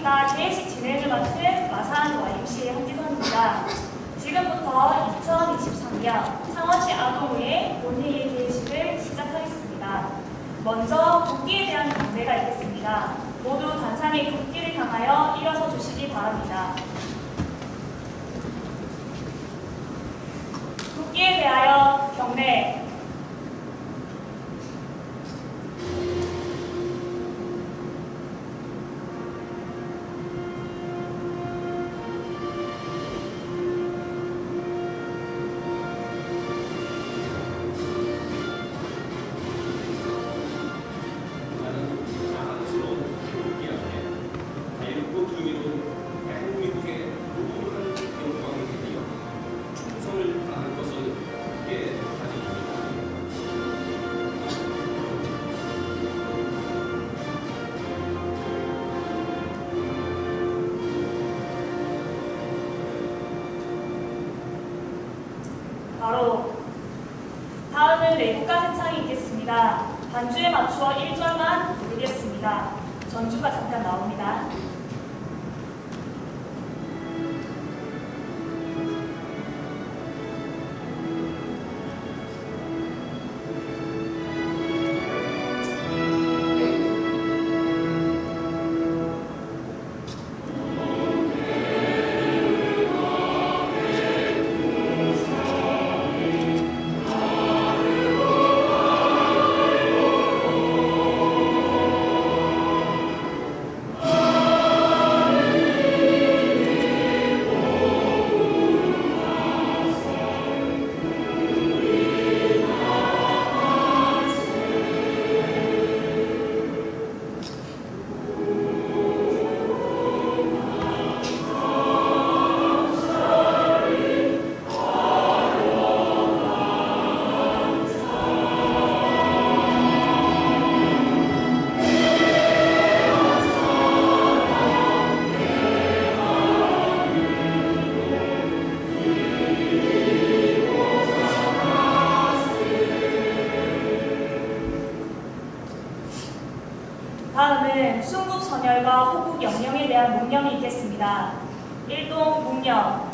안녕하십니까. 개회식 진행을 맡은 마산 YMC의 한지선입니다. 지금부터 2023년 창원시 아동의회 본회의 개회식을 시작하겠습니다. 먼저 국기에 대한 경례가 있겠습니다. 모두 단상의 국기를 향하여 일어서 주시기 바랍니다. 국기에 대하여 경례. 바로 다음은 내국가 생창이 있겠습니다. 반주에 맞추어 1절만 부르겠습니다. 전주가 잠깐 나옵니다. 다음은 순국 선열과 호국 영령에 대한 묵념이 있겠습니다. 일동 묵념.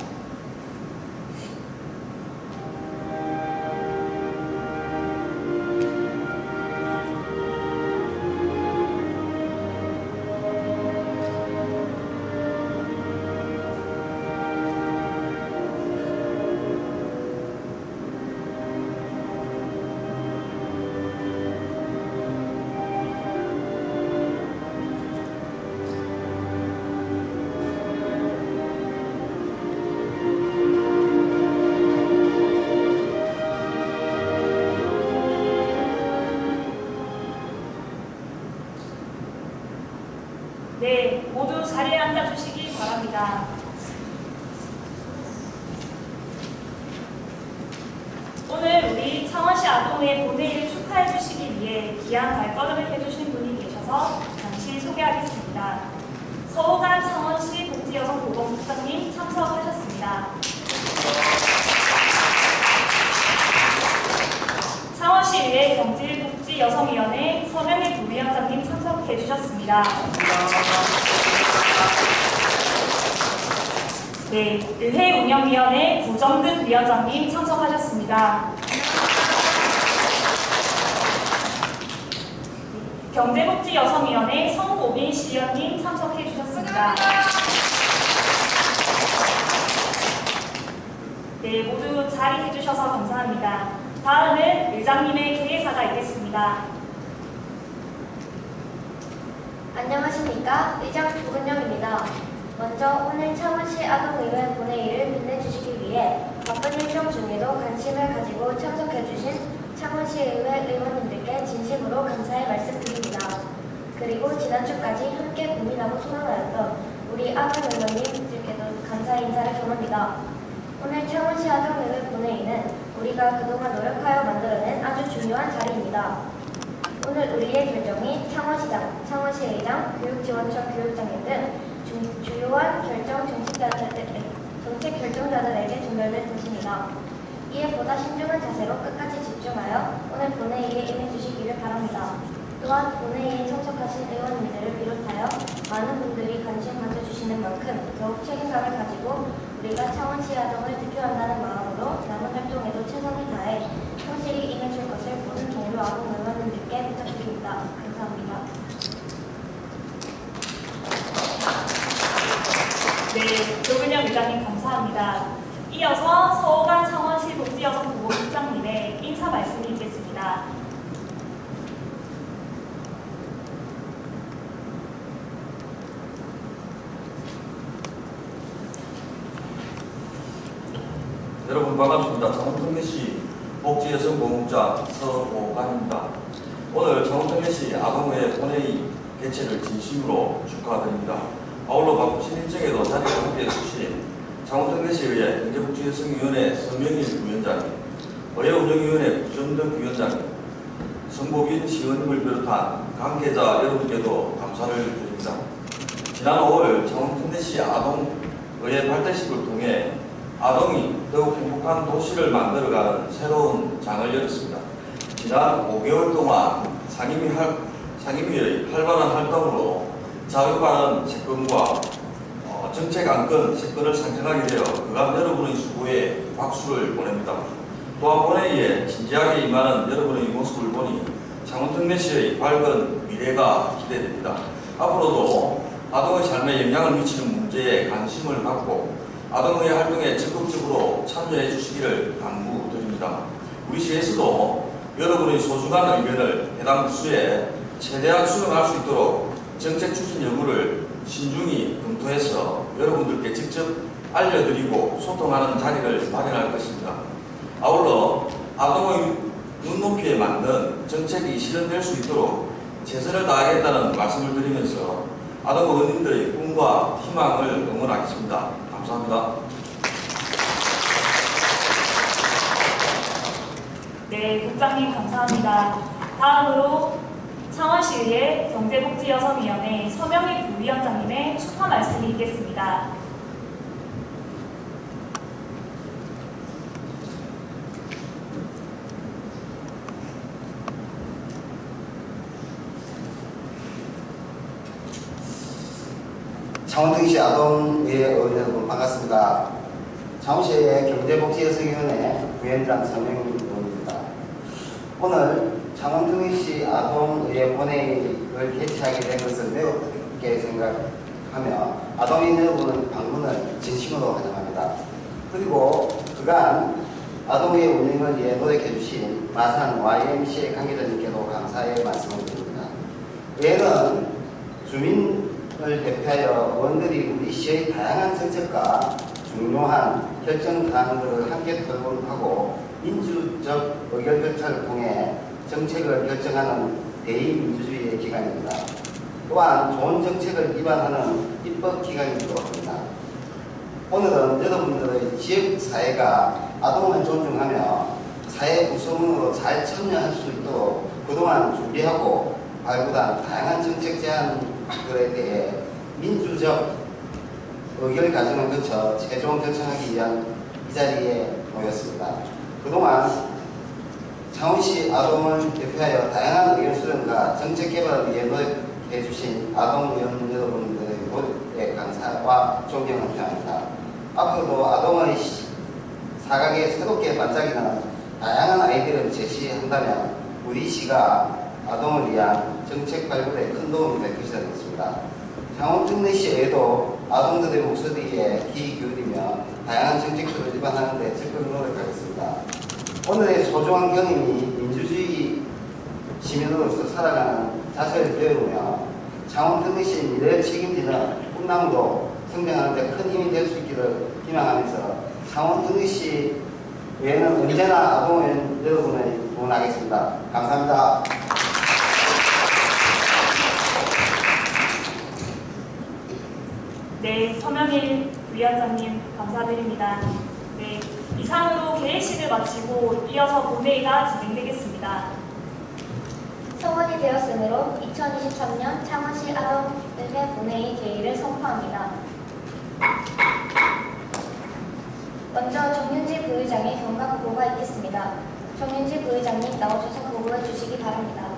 네, 모두 자리에 앉아주시기 바랍니다. 오늘 우리 창원시 아동의 본회의를 축하해 주시기 위해 귀한 발걸음을 해주신 분이 계셔서 잠시 소개하겠습니다. 서호간 창원시 복지여성보건국장님 참석하셨습니다. 창원시의회 경질복지여성위원회 서명희 부위원장님 참석해 주셨습니다. 네, 의회 운영위원회 구정득 위원장님 참석하셨습니다. 경제복지여성위원회 성고빈 시의원님 참석해 주셨습니다. 네, 모두 자리해 주셔서 감사합니다. 다음은 의장님의 개회사가 있겠습니다. 안녕하십니까. 의장 조근영입니다. 먼저 오늘 창원시 아동의회 본회의를 빛내주시기 위해 바쁜 일정 중에도 관심을 가지고 참석해주신 창원시의회 의원님들께 진심으로 감사의 말씀드립니다. 그리고 지난주까지 함께 고민하고 토론하였던 우리 아동의원님들께도 감사의 인사를 전합니다. 오늘 창원시 아동의회 본회의는 우리가 그동안 노력하여 만들어낸 아주 중요한 자리입니다. 오늘 우리의 결정이 창원시장, 창원시의장, 교육지원처 교육장님 등 주요한 정책 결정자들에게 전달될 것입니다. 이에 보다 신중한 자세로 끝까지 집중하여 오늘 본회의에 임해주시기를 바랍니다. 또한 본회의에 참석하신 의원님들을 비롯하여 많은 분들이 관심 있는 만큼 더욱 책임감을 가지고 우리가 창원시 아동을 대표한다는 마음으로 남은 활동에도 최선을 다해 성실히 임해줄 것을 모든 동료 아동 의원님들께 부탁드립니다. 감사합니다. 네, 조근영 의장님 감사합니다. 이어서 서호관 창원시 복지여성보호국장님의 인사 말씀이 있겠습니다. 여러분 반갑습니다. 창원특례시 복지여성보호국장 서호관입니다. 오늘 창원특례시 아동의 본회의 개최를 진심으로 축하드립니다. 아울러 바쁘신 일정에도 자리를 함께해 주신 창원특례시의회 경제복지여성위원회 서명일 부위원장님, 의회운영위원회 구정덕 위원장님, 성복인 시의원님을 비롯한 관계자 여러분께도 감사를 드립니다. 지난 5월 창원특례시 아동의회 발대식을 통해 아동이 더욱 행복한 도시를 만들어가는 새로운 장을 열었습니다. 지난 5개월 동안 상임위의 활발한 활동으로 자유바른 채권과 정책 안건 채권을 상정하게 되어 그간 여러분의 수고에 박수를 보냅니다. 또한 본회의에 진지하게 임하는 여러분의 모습을 보니 창원특례시의 밝은 미래가 기대됩니다. 앞으로도 아동의 삶에 영향을 미치는 문제에 관심을 갖고 아동의 활동에 적극적으로 참여해 주시기를 당부드립니다. 우리 시에서도 여러분의 소중한 의견을 해당 부서에 최대한 수용할 수 있도록 정책 추진 여부를 신중히 검토해서 여러분들께 직접 알려드리고 소통하는 자리를 마련할 것입니다. 아울러 아동의 눈높이에 맞는 정책이 실현될 수 있도록 최선을 다하겠다는 말씀을 드리면서 아동 어른들의 꿈과 희망을 응원하겠습니다. 감사합니다. 네, 국장님 감사합니다. 다음으로 창원시의회 경제복지여성위원회 서명일 부위원장님의 축하 말씀이 있겠습니다. 창원특례시 아동의회 의원 여러분 반갑습니다. 창원시의 경제복지여성위원회 부위원장 서명입니다. 오늘 창원특례시 아동의회 본회의를 개최하게 된 것을 매우 뜻깊게 생각하며 아동인 여러분의 방문을 진심으로 환영합니다. 그리고 그간 아동의회 운영을 위해 노력해 주신 마산 YMCA 관계자님께도 감사의 말씀을 드립니다. 의회는 주민을 대표하여 의원들이 우리 시의 다양한 정책과 중요한 결정 사항들을 함께 토론하고 민주적 의결절차를 통해 정책을 결정하는 대의민주주의의 기관입니다. 또한 좋은 정책을 입안하는 입법기관이기도 합니다. 오늘은 여러분들의 지역사회가 아동을 존중하며 사회 구성원으로 잘 참여할 수 있도록 그동안 준비하고 발굴한 다양한 정책 제안들에 대해 민주적 의결 과정을 거쳐 최종 결정하기 위한 이 자리에 모였습니다. 그동안 창원시 아동을 대표하여 다양한 의견 수렴과 정책 개발을 위해 노력해 주신 아동 의원 여러분들의 노력에 감사와 존경을 표합니다. 앞으로도 아동의 사각에 새롭게 반짝이는 다양한 아이디어를 제시한다면 우리 시가 아동을 위한 정책 발굴에 큰 도움이 될 것이라 믿습니다. 창원특례시에도 아동들의 목소리에 귀 기울이며 다양한 정책들을 입안하는 데 적극 노력하겠습니다. 오늘의 소중한 경험이 민주주의 시민으로서 살아가는 자세를 배우며 창원특례시의 미래를 책임지는 꿈나무로 성장하는 데 큰 힘이 될 수 있기를 희망하면서 창원특례시 외에는 언제나 아동 여러분을 응원하겠습니다. 감사합니다. 네, 서명일 부위원장님 감사드립니다. 네, 이상으로 개회식을 마치고 이어서 본회의가 진행되겠습니다. 소원이 되었으므로 2023년 창원시 아동의회 본회의 개의를 선포합니다. 먼저 정윤지 부의장의 경과 보고가 있겠습니다. 정윤지 부의장님 나오셔서 보고해 주시기 바랍니다.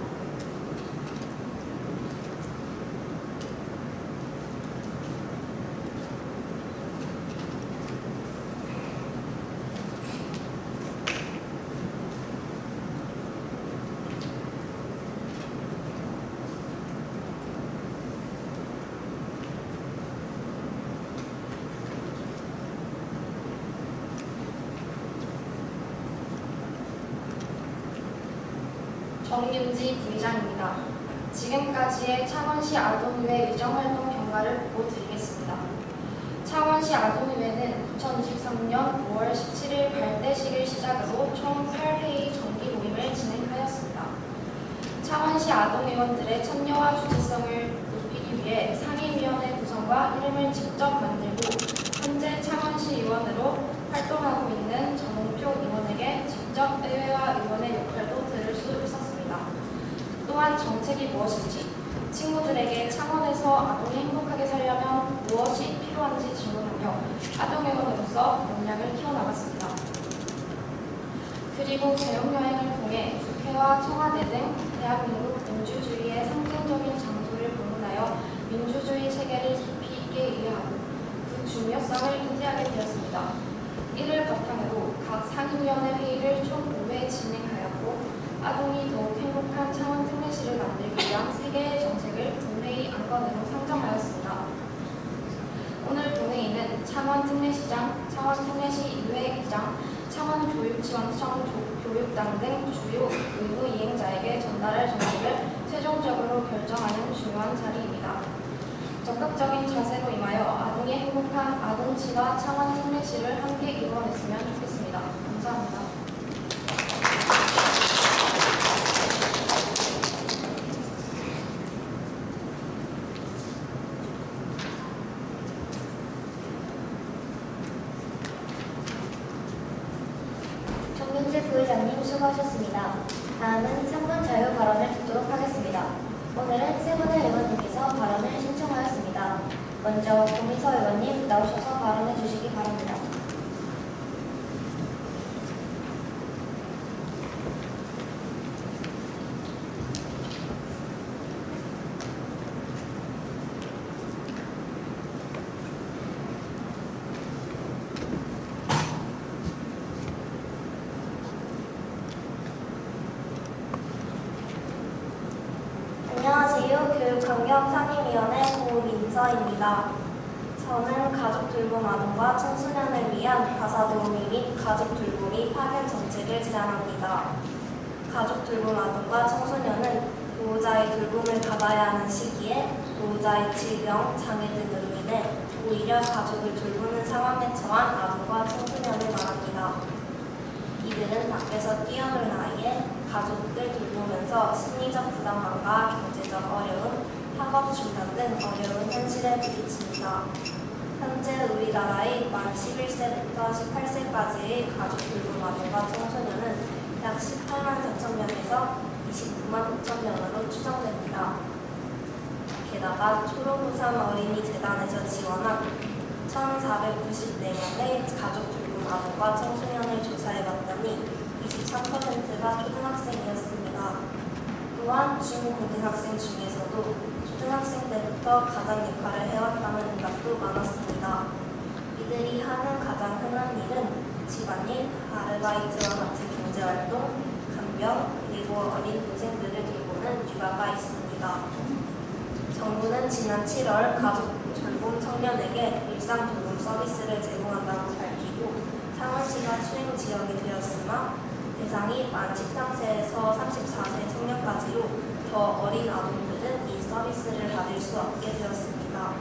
정윤지 부의장입니다. 지금까지의 창원시 아동의회 의정활동 경과를 보고드리겠습니다. 창원시 아동의회는 2023년 5월 17일 발대식을 시작으로 총 8회의 정기 모임을 진행하였습니다. 창원시 아동의원들의 참여와 주체성을 높이기 위해 상임위원회 구성과 이름을 직접 만들고 현재 창원시 의원으로 활동하고 있는 전홍표 의원에게 직접 의회와 의원의 역할도 들을 수 있었습니다. 또한 정책이 무엇인지, 친구들에게 창원에서 아동이 행복하게 살려면 무엇이 필요한지 질문하며 아동의원으로서 역량을 키워나갔습니다. 그리고 개혁여행을 통해 국회와 청와대 등 대한민국 민주주의의 상징적인 장소를 방문하여 민주주의 체계를 깊이 있게 이해하고 그 중요성을 인지하게 되었습니다. 이를 바탕으로 각 상임위원회 회의를 총 5회 진행하였고 아동이 더욱 행복한 창원 특례시를 만들기 위한 3개의 정책을 본회의 안건으로 상정하였습니다. 오늘 본회의는 창원 특례시장, 창원 특례시 의회의장, 창원교육지원청 교육당 등 주요 의무 이행자에게 전달할 정책을 최종적으로 결정하는 중요한 자리입니다. 적극적인 자세로 임하여 아동이 행복한 아동치와 창원 특례시를 함께 이루어냈으면 좋겠습니다. 감사합니다. 정윤지 부의장님 수고하셨습니다. 다음은 3분 자유 발언을 듣도록 하겠습니다. 오늘은 3분의 의원님께서 발언을 신청하였습니다. 먼저 고미서 의원님 나오셔서 발언해 주시기 바랍니다. 안녕하세요. 교육환경상임위원회 고민서입니다. 저는 가족 돌봄 아동과 청소년을 위한 가사 도우미 및 가족 돌보미 파견 정책을 제안합니다. 가족 돌봄 아동과 청소년은 보호자의 돌봄을 받아야 하는 시기에 보호자의 질병, 장애 등으로 인해 오히려 가족을 돌보는 상황에 처한 아동과 청소년을 말합니다. 이들은 밖에서 뛰어놀 나이에 가족을 돌보면서 심리적 부담감과 경제적 어려움, 학업 중단 등 어려운 현실에 부딪힙니다. 현재 우리나라의 만 11세부터 18세까지의 가족 돌봄 아동과 청소년은 약 18만 4천 명에서 29만 5천 명으로 추정됩니다. 게다가 초록우산 어린이재단에서 지원한 1,494명의 가족 돌봄 아동과 청소년을 조사해봤더니 23%가 초등학생이었습니다. 또한 중고등학생 중에서도 초등학생 때부터 가장 역할을 해왔다는 응답도 많았습니다. 이들이 하는 가장 흔한 일은 집안일, 아르바이트와 같은 경제활동, 간병, 그리고 어린 동생들을 돌보는 육아가 있습니다. 정부는 지난 7월 가족 돌봄 청년에게 일상 돌봄 서비스를 제공한다고 밝히고 창원시가 수행 지역이 되었으나 대상이 만 13세에서 34세 청년까지로 더 어린 아동들은 이 서비스를 받을 수 없게 되었습니다.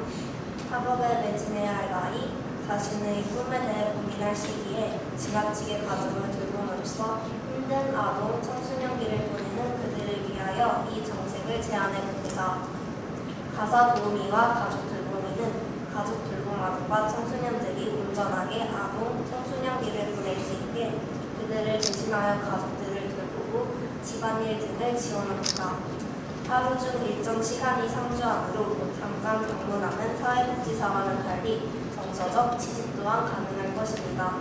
학업에 매진해야 할 나이, 자신의 꿈에 대해 고민할 시기에 지나치게 가족을 돌봄으로써 힘든 아동, 청소년기를 보내는 그들을 위하여 이 정책을 제안해봅니다. 가사 도우미와 가족 돌보미는 가족 돌봄 아동과 청소년들이 온전하게 아동, 청소년기를 보낼 수 있게 그들을 대신하여 가족들을 돌보고 집안일 등을 지원합니다. 하루 중 일정 시간이 상주 안으로 잠깐 방문하는 사회복지사와는 달리 정서적 지지 또한 가능할 것입니다.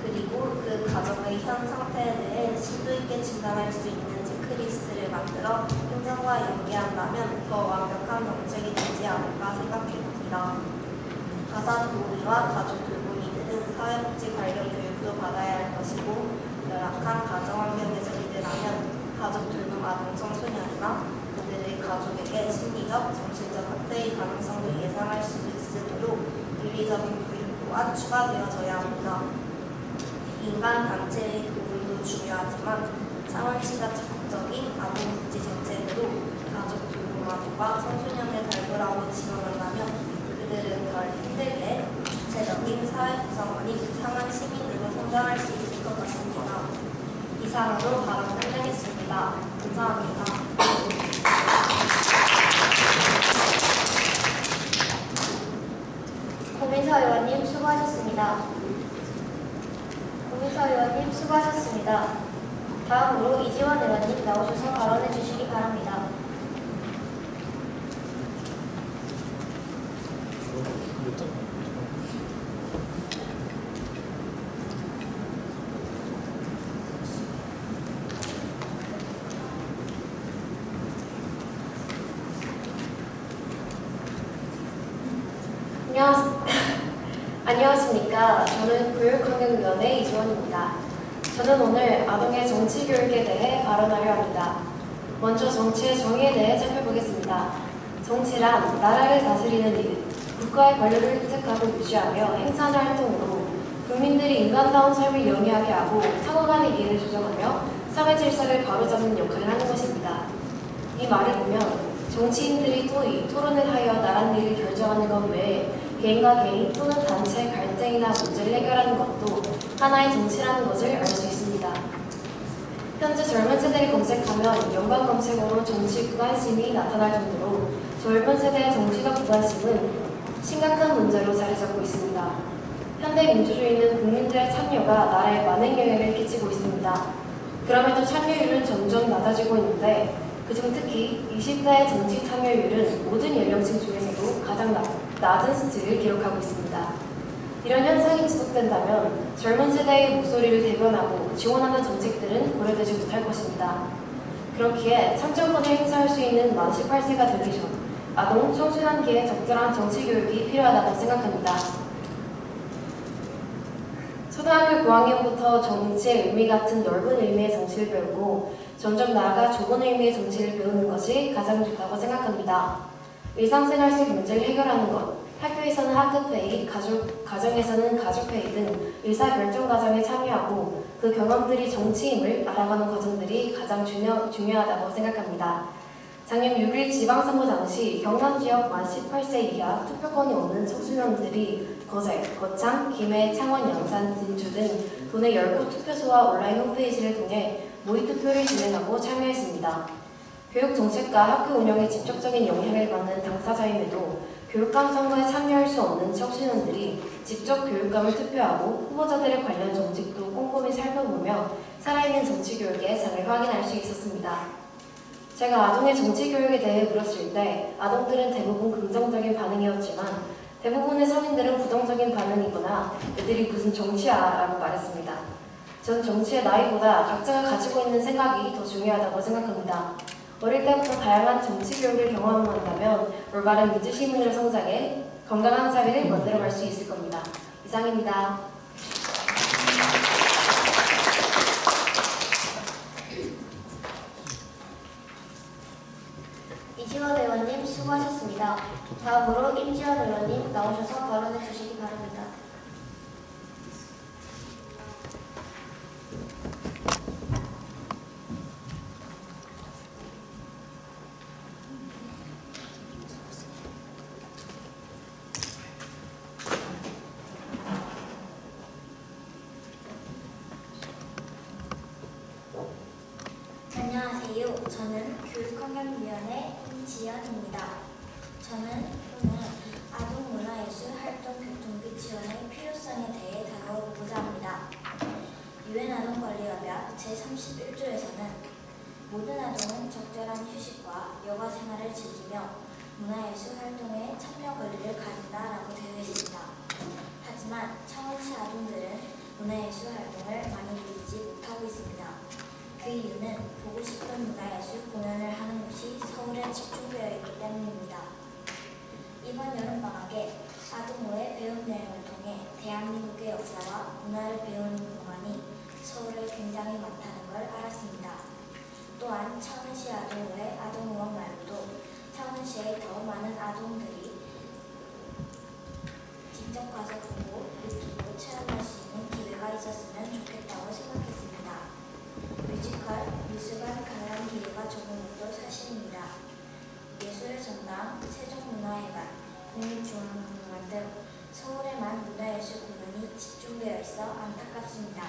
그리고 그 가정의 현 상태에 대해 심도 있게 진단할 수 있는 체크리스트를 만들어 행정과 연계한다면 더 완벽한 정책이 되지 않을까 생각해봅니다. 가사 도우미와 가족 돌보미들은 사회복지 관련 교육도 받아야 할 것이고 열악한 가정환경에서 일하면 가족 돌봄 아동 청소년이나 그들의 가족에게 심리적, 정신적 학대의 가능성도 예상할 수도 있으므로 윤리적인 교육 또한 추가되어져야 합니다. 인간 단체의 도움도 중요하지만 창원시가 적극적인 아동복지 정책으로 가족 돌봄과 청소년을 발굴하고 지원한다면 그들은 덜 힘들게 구체적인 사회 구성원인 창원 시민으로 성장할 수 있을 것 같습니다. 이상으로 발언 끝내겠습니다. 감사합니다. 고민서 의원님 수고하셨습니다. 고민서 의원님 수고하셨습니다. 다음으로 이지원 의원님 나오셔서 발언해 주시기 바랍니다. 안녕하십니까. 저는 교육환경위원회 이지원입니다. 저는 오늘 아동의 정치교육에 대해 발언하려 합니다. 먼저 정치의 정의에 대해 살펴보겠습니다. 정치란 나라를 다스리는 일, 국가의 권력을 획득하고 유지하며 행사하는 활동으로 국민들이 인간다운 삶을 영위하게 하고 사고 간의 이해를 조정하며 사회 질서를 바로잡는 역할을 하는 것입니다. 이 말을 보면 정치인들이 토론을 하여 나라 일을 결정하는 것 외에 개인과 개인 또는 단체 갈등이나 문제를 해결하는 것도 하나의 정치라는 것을 알 수 있습니다. 현재 젊은 세대를 검색하면 연관 검색어로 정치 무관심이 나타날 정도로 젊은 세대의 정치적 무관심은 심각한 문제로 자리 잡고 있습니다. 현대 민주주의는 국민들의 참여가 나라에 많은 영향을 끼치고 있습니다. 그럼에도 참여율은 점점 낮아지고 있는데 그중 특히 20대의 정치 참여율은 모든 연령층 중에서도 가장 낮은 수치를 기록하고 있습니다. 이런 현상이 지속된다면 젊은 세대의 목소리를 대변하고 지원하는 정책들은 고려되지 못할 것입니다. 그렇기에 참정권을 행사할 수 있는 만 18세가 되기 전 아동, 청소년기에 적절한 정치 교육이 필요하다고 생각합니다. 초등학교 고학년부터 정치의 의미 같은 넓은 의미의 정치를 배우고 점점 나아가 좁은 의미의 정치를 배우는 것이 가장 좋다고 생각합니다. 일상생활 속 문제를 해결하는 것, 학교에서는 학급회의, 가정에서는 가족회의 등 의사결정 과정에 참여하고 그 경험들이 정치임을 알아가는 과정들이 가장 중요하다고 생각합니다. 작년 6일 지방선거 당시 경남 지역 만 18세 이하 투표권이 없는 청소년들이 거제, 거창, 김해, 창원, 양산, 진주 등 도내 10곳 투표소와 온라인 홈페이지를 통해 모의투표를 진행하고 참여했습니다. 교육정책과 학교 운영에 직접적인 영향을 받는 당사자임에도 교육감 선거에 참여할 수 없는 청소년들이 직접 교육감을 투표하고 후보자들의 관련 정책도 꼼꼼히 살펴보며 살아있는 정치교육의 장을 확인할 수 있었습니다. 제가 아동의 정치교육에 대해 물었을 때 아동들은 대부분 긍정적인 반응이었지만 대부분의 성인들은 부정적인 반응이거나 애들이 무슨 정치야 라고 말했습니다. 전 정치의 나이보다 각자가 가지고 있는 생각이 더 중요하다고 생각합니다. 어릴 때부터 다양한 정치 교육을 경험한다면 올바른 민주시민으로 성장해 건강한 사회를 만들어갈 수 있을 겁니다. 이상입니다. 이지원 의원님 수고하셨습니다. 다음으로 임지원 의원님 나오셔서 발언해 주시기 바랍니다. 안녕하세요. 저는 교육환경위원회 임지연입니다. 저는 오늘 아동문화예술 활동 교통비 지원의 필요성에 대해 다뤄보고자 합니다. 유엔 아동권리협약 제31조에서는 모든 아동은 적절한 휴식과 여가 생활을 즐기며 문화예술 활동에 참여 권리를 가진다라고 되어 있습니다. 하지만 창원시 아동들은 문화예술 활동을 많이 누리지 못하고 있습니다. 그 이유는 보고 싶은 문화예술 공연을 하는 곳이 서울에 집중되어 있기 때문입니다. 이번 여름방학에 아동호의 배움여행을 통해 대한민국의 역사와 문화를 배우는 공간이 서울에 굉장히 많다는 걸 알았습니다. 또한 창원시 아동호의 아동의원 말고도 창원시에 더 많은 아동들이 직접 가서 보고 느끼고 체험할 수 있는 기회가 있었으면 좋겠다고 생각했습니다. 뮤지컬 뮤지컬, 미술관 관람 기회가 적은 것도 사실입니다. 예술의 전당, 세종문화회관, 국립중앙박물관 등 서울에만 문화예술 공연이 집중되어 있어 안타깝습니다.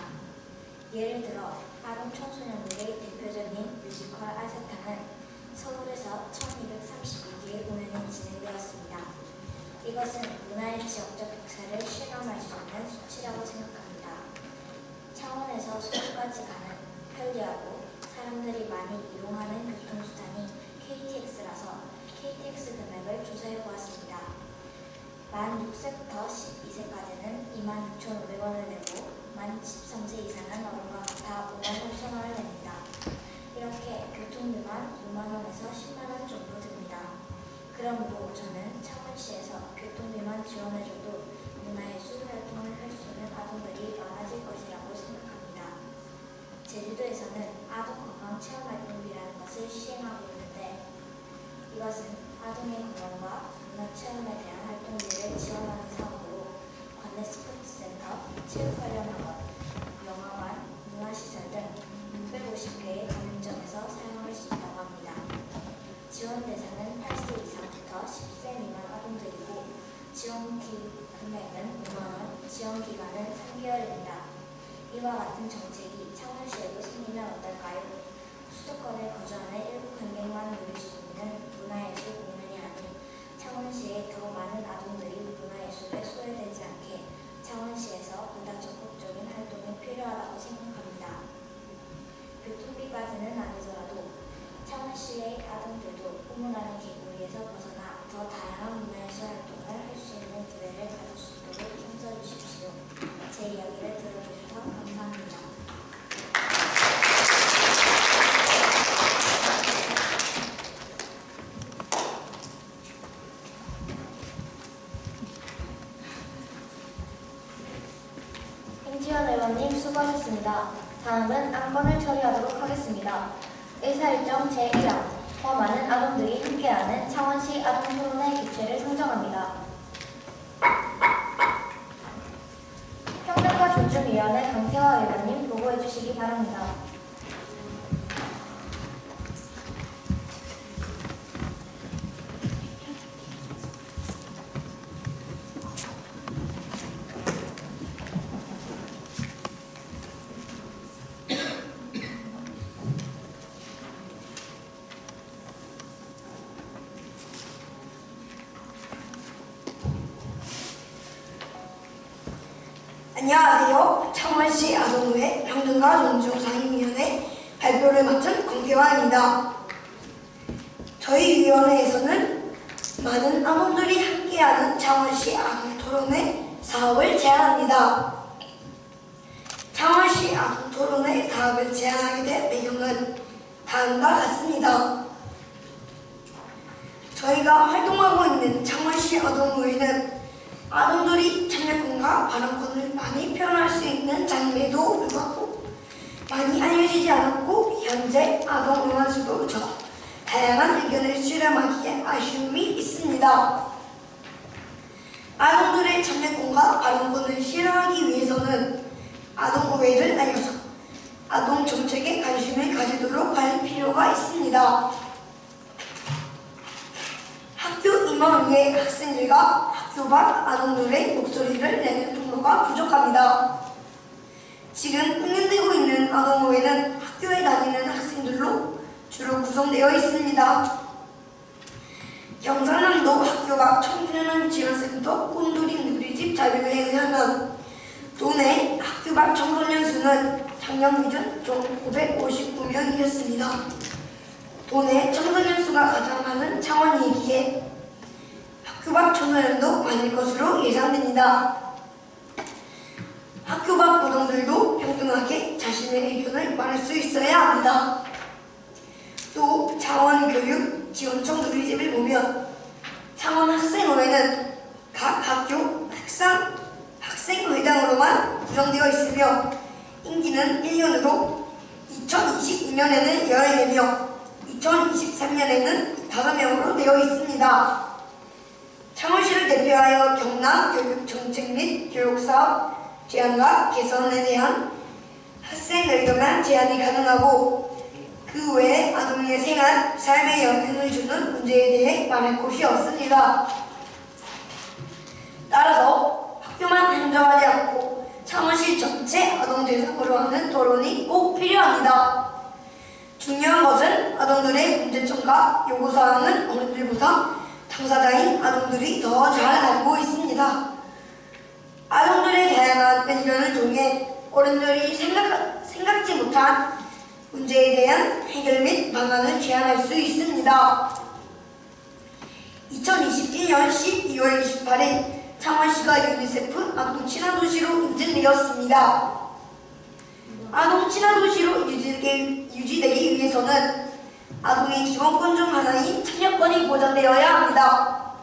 예를 들어 아동 청소년들의 대표적인 뮤지컬 알사탕은 서울에서 1232개의 공연이 진행되었습니다. 이것은 문화의 지역적 격차를 실감할 수 있는 수치라고 생각합니다. 창원에서 서울까지 가는 편리하고 사람들이 많이 이용하는 교통수단이 KTX라서 KTX 금액을 조사해보았습니다. 만 6세부터 12세까지는 26,500원을 내고 만 13세 이상은 어른과 같아 53,000원을 냅니다. 이렇게 교통비만 5만원에서 10만원 정도 듭니다. 그러므로 저는 창원시에서 교통비만 지원해줘도 문화예술 활동을 할 수 있는 아동들이 많아질 것이라고 생각합니다. 제주도에서는 아동건강체험활동비라는 것을 시행하고 있는데 이것은 아동의 건강과 문화체험에 대한 활동비를 지원하는 사업으로 관내 스포츠센터, 체육관련학원, 영화관, 문화시설 등 650개의 가맹점에서 사용할 수 있다고 합니다. 지원 대상은 8세 이상부터 10세 미만 아동들이고 지원 금액은 5만원, 지원 기간은 3개월입니다. 이와 같은 정책이 창원시에도 생기면 어떨까요? 수도권에 거주하는 일부 관객만 누릴 수 있는 문화예술 공연이 아닌 창원시의 더 많은 아동들이 문화예술에 소외되지 않게 창원시에서 보다 적극적인 활동이 필요하다고 생각합니다. 교통비까지는 아니더라도 창원시의 아동들도 꿈을하는 개구리에서 벗어나 더 다양한 문화예술 활동을 할 수 있는 기회를 가질 수 있도록 힘써주십시오. 제 이야기를 들어주셔서 감사합니다. 임지연 의원님 수고하셨습니다. 다음은 안건을 처리하도록 하겠습니다. 의사일정 제1항 더 많은 아동들이 함께하는 창원시 아동토론회 개최를 선정합니다. 평등과 존중위원회 강태화 의원님 보고해 주시기 바랍니다. 안녕하세요. 창원시 아동회 평등과 존중 상임위원회 발표를 맡은 강태화입니다. 저희 위원회에서는 많은 아동들이 함께하는 창원시 아동토론회 사업을 제안합니다. 창원시 아동토론회 사업을 제안하게 된 배경은 다음과 같습니다. 저희가 활동하고 있는 창원시 아동회는 아동들이 참여권과 발언권을 많이 표현할 수 있는 장르에도 불구하고 많이 알려지지 않았고 현재 아동응원수로부터 다양한 의견을 수렴하기에 아쉬움이 있습니다. 아동들의 참여권과 발언권을 실현하기 위해서는 아동의회를 알려서 아동정책에 관심을 가지도록 할 필요가 있습니다. 학교 임원회 학생들과 학교 밖 아동들의 목소리를 내는 통로가 부족합니다. 지금 운영되고 있는 아동의회는 학교에 다니는 학생들로 주로 구성되어 있습니다. 경상남도 학교 밖 청소년 지원센터 꼰돌이 누리집 자료에 의하면 도내 학교 밖 청소년 수는 작년 기준 총 559명이었습니다. 도내 청소년 수가 가장 많은 창원이기에 학교 밖 청소년도 많을 것으로 예상됩니다. 학교 밖 아동들도 평등하게 자신의 의견을 말할 수 있어야 합니다. 또 창원교육지원청 누리집을 보면 창원학생회는 각 학교 학생회장으로만 구성되어 있으며 임기는 1년으로 2022년에는 14명, 2023년에는 5명으로 되어 있습니다. 창원시를 대표하여 경남 교육정책 및 교육사업 제안과 개선에 대한 학생 의견만 제안이 가능하고 그 외에 아동의 생활, 삶에 영향을 주는 문제에 대해 말할 곳이 없습니다. 따라서 학교만 한정하지 않고 창원시 전체 아동 대상으로 하는 토론이 꼭 필요합니다. 중요한 것은 아동들의 문제점과 요구사항은 어른들보다 당사자인 아동들이 더 잘 알고 있습니다. 아동들의 다양한 의견을 통해 어른들이 생각지 못한 문제에 대한 해결 및 방안을 제안할 수 있습니다. 2021년 12월 28일 창원시가 유니세프 아동 친화도시로 인증되었습니다. 아동 친화도시로 유지되기 위해서는 아동의 기본권 중 하나인 참여권이 보장되어야 합니다.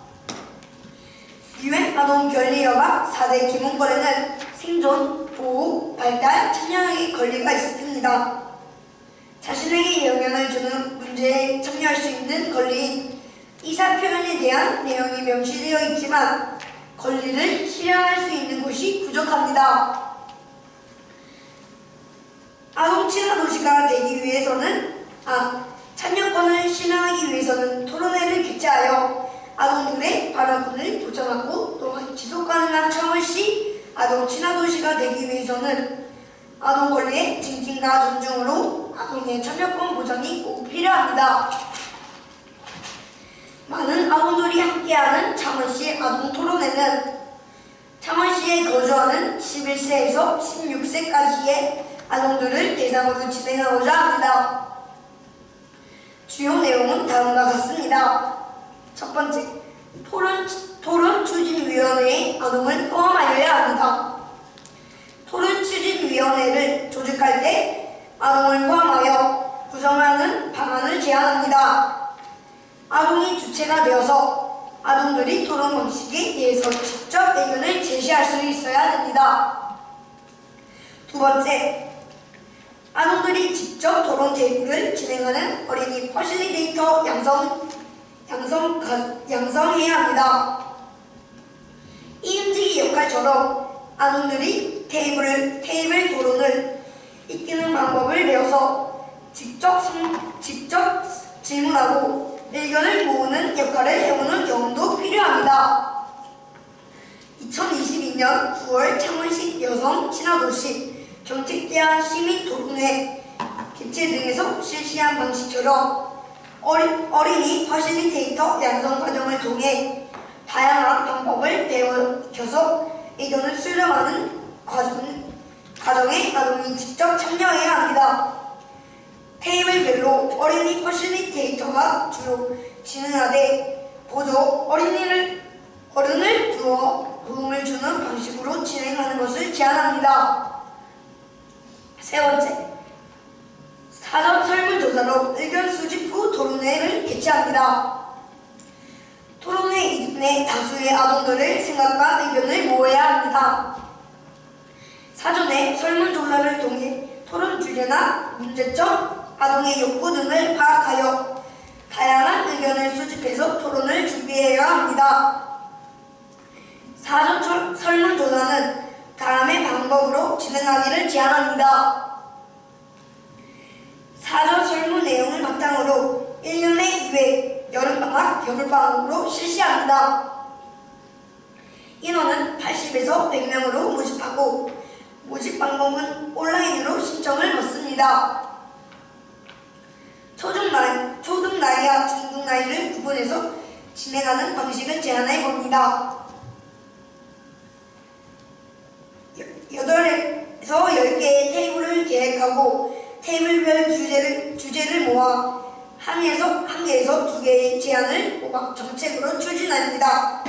유엔 아동 권리협약 4대 기본권에는 생존, 보호, 발달, 참여의 권리가 있습니다. 자신에게 영향을 주는 문제에 참여할 수 있는 권리인 의사표현에 대한 내용이 명시되어 있지만 권리를 실현할 수 있는 곳이 부족합니다. 아동 친화도시가 되기 위해서는 참여권을 실현하기 위해서는 토론회를 개최하여 아동들의 발언권을 보장하고 또한 지속가능한 창원시 아동 친화도시가 되기 위해서는 아동 권리의 증진과 존중으로 아동의 참여권 보장이 꼭 필요합니다. 많은 아동들이 함께하는 창원시 아동 토론회는 창원시에 거주하는 11세에서 16세까지의 아동들을 대상으로 진행하고자 합니다. 주요 내용은 다음과 같습니다. 첫 번째, 토론추진위원회에 아동을 포함하여야 합니다. 토론추진위원회를 조직할 때 아동을 포함하여 구성하는 방안을 제안합니다. 아동이 주체가 되어서 아동들이 토론 방식에 대해서 직접 의견을 제시할 수 있어야 됩니다. 두 번째, 아동들이 직접 토론 테이블을 진행하는 어린이 퍼실리테이터 양성해야 합니다. 이음지기 역할처럼 아동들이 테이블 토론을 이끄는 방법을 배워서 직접 질문하고 의견을 모으는 역할을 해보는 경험도 필요합니다. 2022년 9월 창원시 여성 친화도시 정책 제안 시민 토론회 개최 등에서 실시한 방식처럼 어린이 퍼실리테이터 양성 과정을 통해 다양한 방법을 배워서 의견을 수렴하는 과정에 아동이 직접 참여해야 합니다. 테이블별로 어린이 퍼실리테이터가 주로 진행하되 보조 어른을 두어 도움을 주는 방식으로 진행하는 것을 제안합니다. 세 번째, 사전 설문조사로 의견 수집 후 토론회를 개최합니다. 토론회 이전에 다수의 아동들의 생각과 의견을 모아야 합니다. 사전에 설문조사를 통해 토론 주제나 문제점, 아동의 욕구 등을 파악하여 다양한 의견을 수집해서 토론을 준비해야 합니다. 사전 설문조사는 다음의 방법으로 진행하기를 제안합니다. 사전 설문 내용을 바탕으로 1년에 2회 여름방학, 겨울방학으로 실시합니다. 인원은 80에서 100명으로 모집하고 모집 방법은 온라인으로 신청을 받습니다. 초등 나이와 중등 나이를 구분해서 진행하는 방식을 제안해 봅니다. 8에서 10개의 테이블을 계획하고 테이블별 주제를 모아 한 개에서 2개의 제안을 뽑아 정책으로 추진합니다.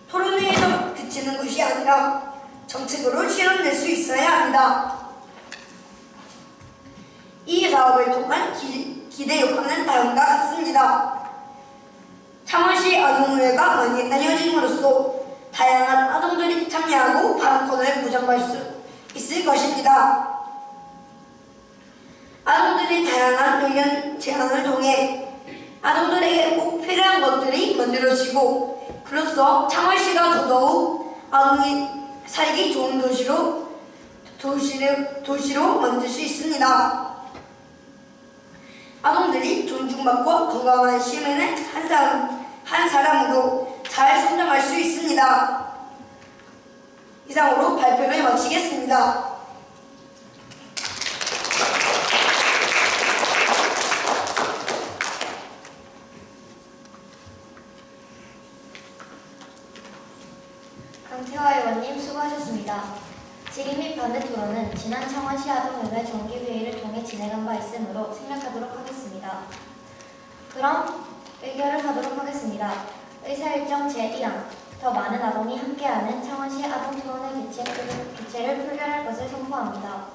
토론회에서 그치는 것이 아니라 정책으로 실현될 수 있어야 합니다. 이 사업을 통한 기대 효과는 다음과 같습니다. 창원시 아동의회가 많이 알려짐으로써 다양한 아동들이 참여하고 발언권을 보장할 수 있을 것입니다. 아동들이 다양한 의견 제안을 통해 아동들에게 꼭 필요한 것들이 만들어지고 그로써 창원시가 더더욱 아동이 살기 좋은 도시로 만들 수 있습니다. 아동들이 존중받고 건강한 시민의 한 사람으로 잘 성장할 수 있습니다. 이상으로 발표를 마치겠습니다. 강태화 의원님 수고하셨습니다. 질의 및 반대 토론은 지난 창원시 아동의회 정기회의를 통해 진행한 바 있으므로 생략하도록 하겠습니다. 그럼 의결을 하도록 하겠습니다. 의사일정 제1항 더 많은 아동이 함께하는 창원시 아동토론회 개최를 표결할 것을 선포합니다.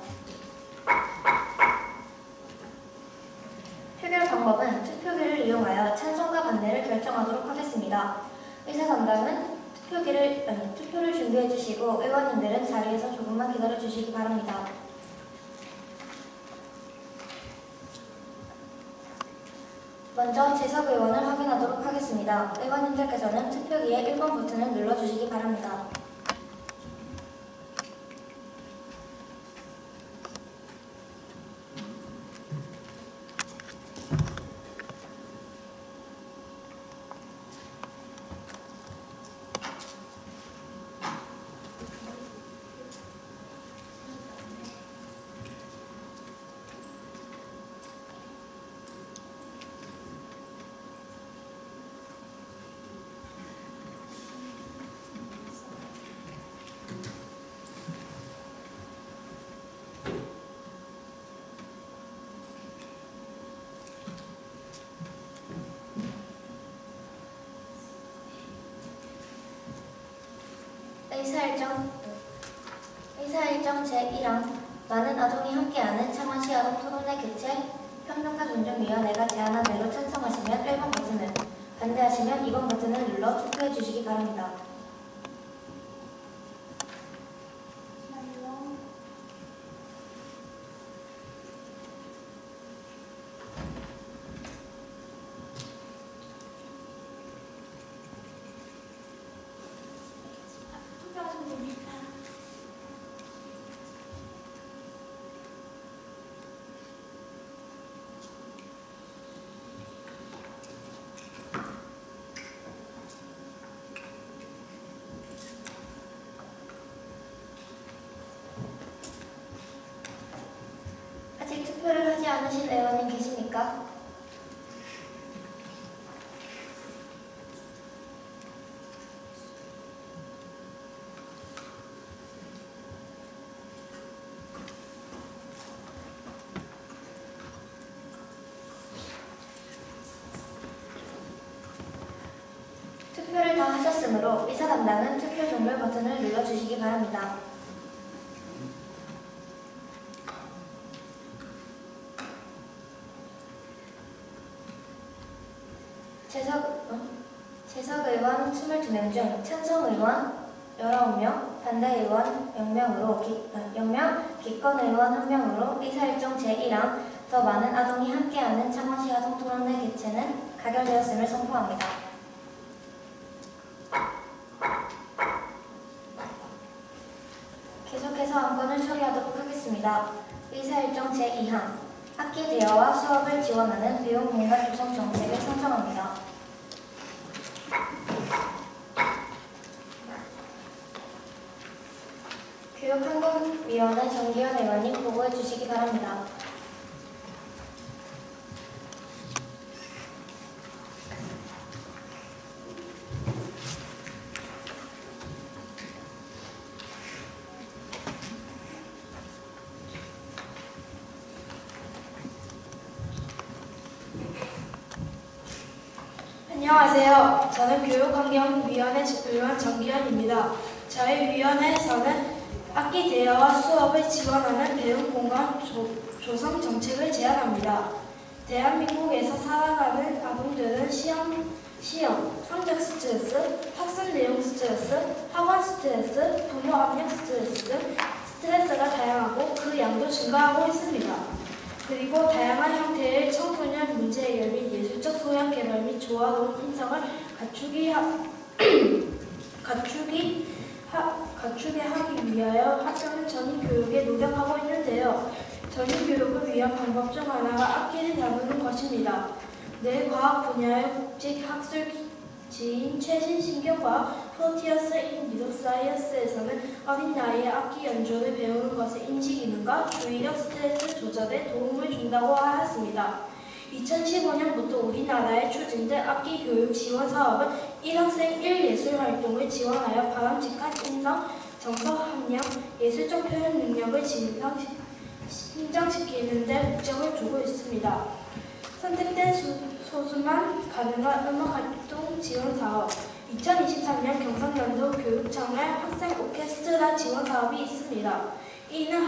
표결 방법은 투표기를 이용하여 찬성과 반대를 결정하도록 하겠습니다. 의사 담당은 투표를 준비해 주시고 의원님들은 자리에서 조금만 기다려 주시기 바랍니다. 먼저 재석 의원을 확인하도록 하겠습니다. 의원님들께서는 투표기에 1번 버튼을 눌러주시기 바랍니다. 의사일정 제1항 많은 아동이 함께하는 창원시 아동토론회 개최 평등과 존중위원회가 제안한 대로 찬성하시면 1번 버튼을, 반대하시면 2번 버튼을 눌러 투표해 주시기 바랍니다. 아직 투표를 하지 않으신 의원님 계십니까? 투표를 다 하셨으므로 의사 담당은 투표 종료 버튼을 눌러주시기 바랍니다. 재석 의원 22명 중 찬성 의원 19명, 반대 의원 0명, 기권 의원 1명으로 의사일정 제1항 더 많은 아동이 함께하는 창원시 아동토론회 개최는 가결되었음을 선포합니다. 계속해서 안건을 처리하도록 하겠습니다. 의사일정 제2항 학기 대여와 수업을 지원하는 비용 공간 조성 정책을 선정합니다. 교육환경위원회 정기현 의원님 보고해 주시기 바랍니다. 안녕하세요. 저는 교육환경위원회 의원 정기현입니다. 저희 위원회에서는 학기 대여와 수업을 지원하는 배움 공간 조성 정책을 제안합니다. 대한민국에서 살아가는 아동들은 시험, 성적 스트레스, 학습 내용 스트레스, 학원 스트레스, 부모 압력 스트레스 등 스트레스가 다양하고 그 양도 증가하고 있습니다. 그리고 다양한 형태의 청소년 문제 해결 및 예술적 소양 개발 및 조화로운 인성을 갖추게 하기 위하여 학생 전인 교육에 노력하고 있는데요. 전유 교육을 위한 방법 중 하나가 악기를 다루는 것입니다. 내 과학 분야의 국제 학술지인 최신 신경과학 프로티어스 인 미드사이언스에서는 어린 나이에 악기 연주를 배우는 것의 인지 기능과 주의력 스트레스 조절에 도움을 준다고 하였습니다. 2015년부터 우리나라에 추진된 악기 교육 지원 사업은 1학생 1예술 활동을 지원하여 바람직한 인성, 정서 함량, 예술적 표현 능력을 신장시키는 데 목적을 두고 있습니다. 선택된 소수만 가능한 음악활동 지원 사업 2023년 경상남도 교육청의 학생 오케스트라 지원 사업이 있습니다. 이는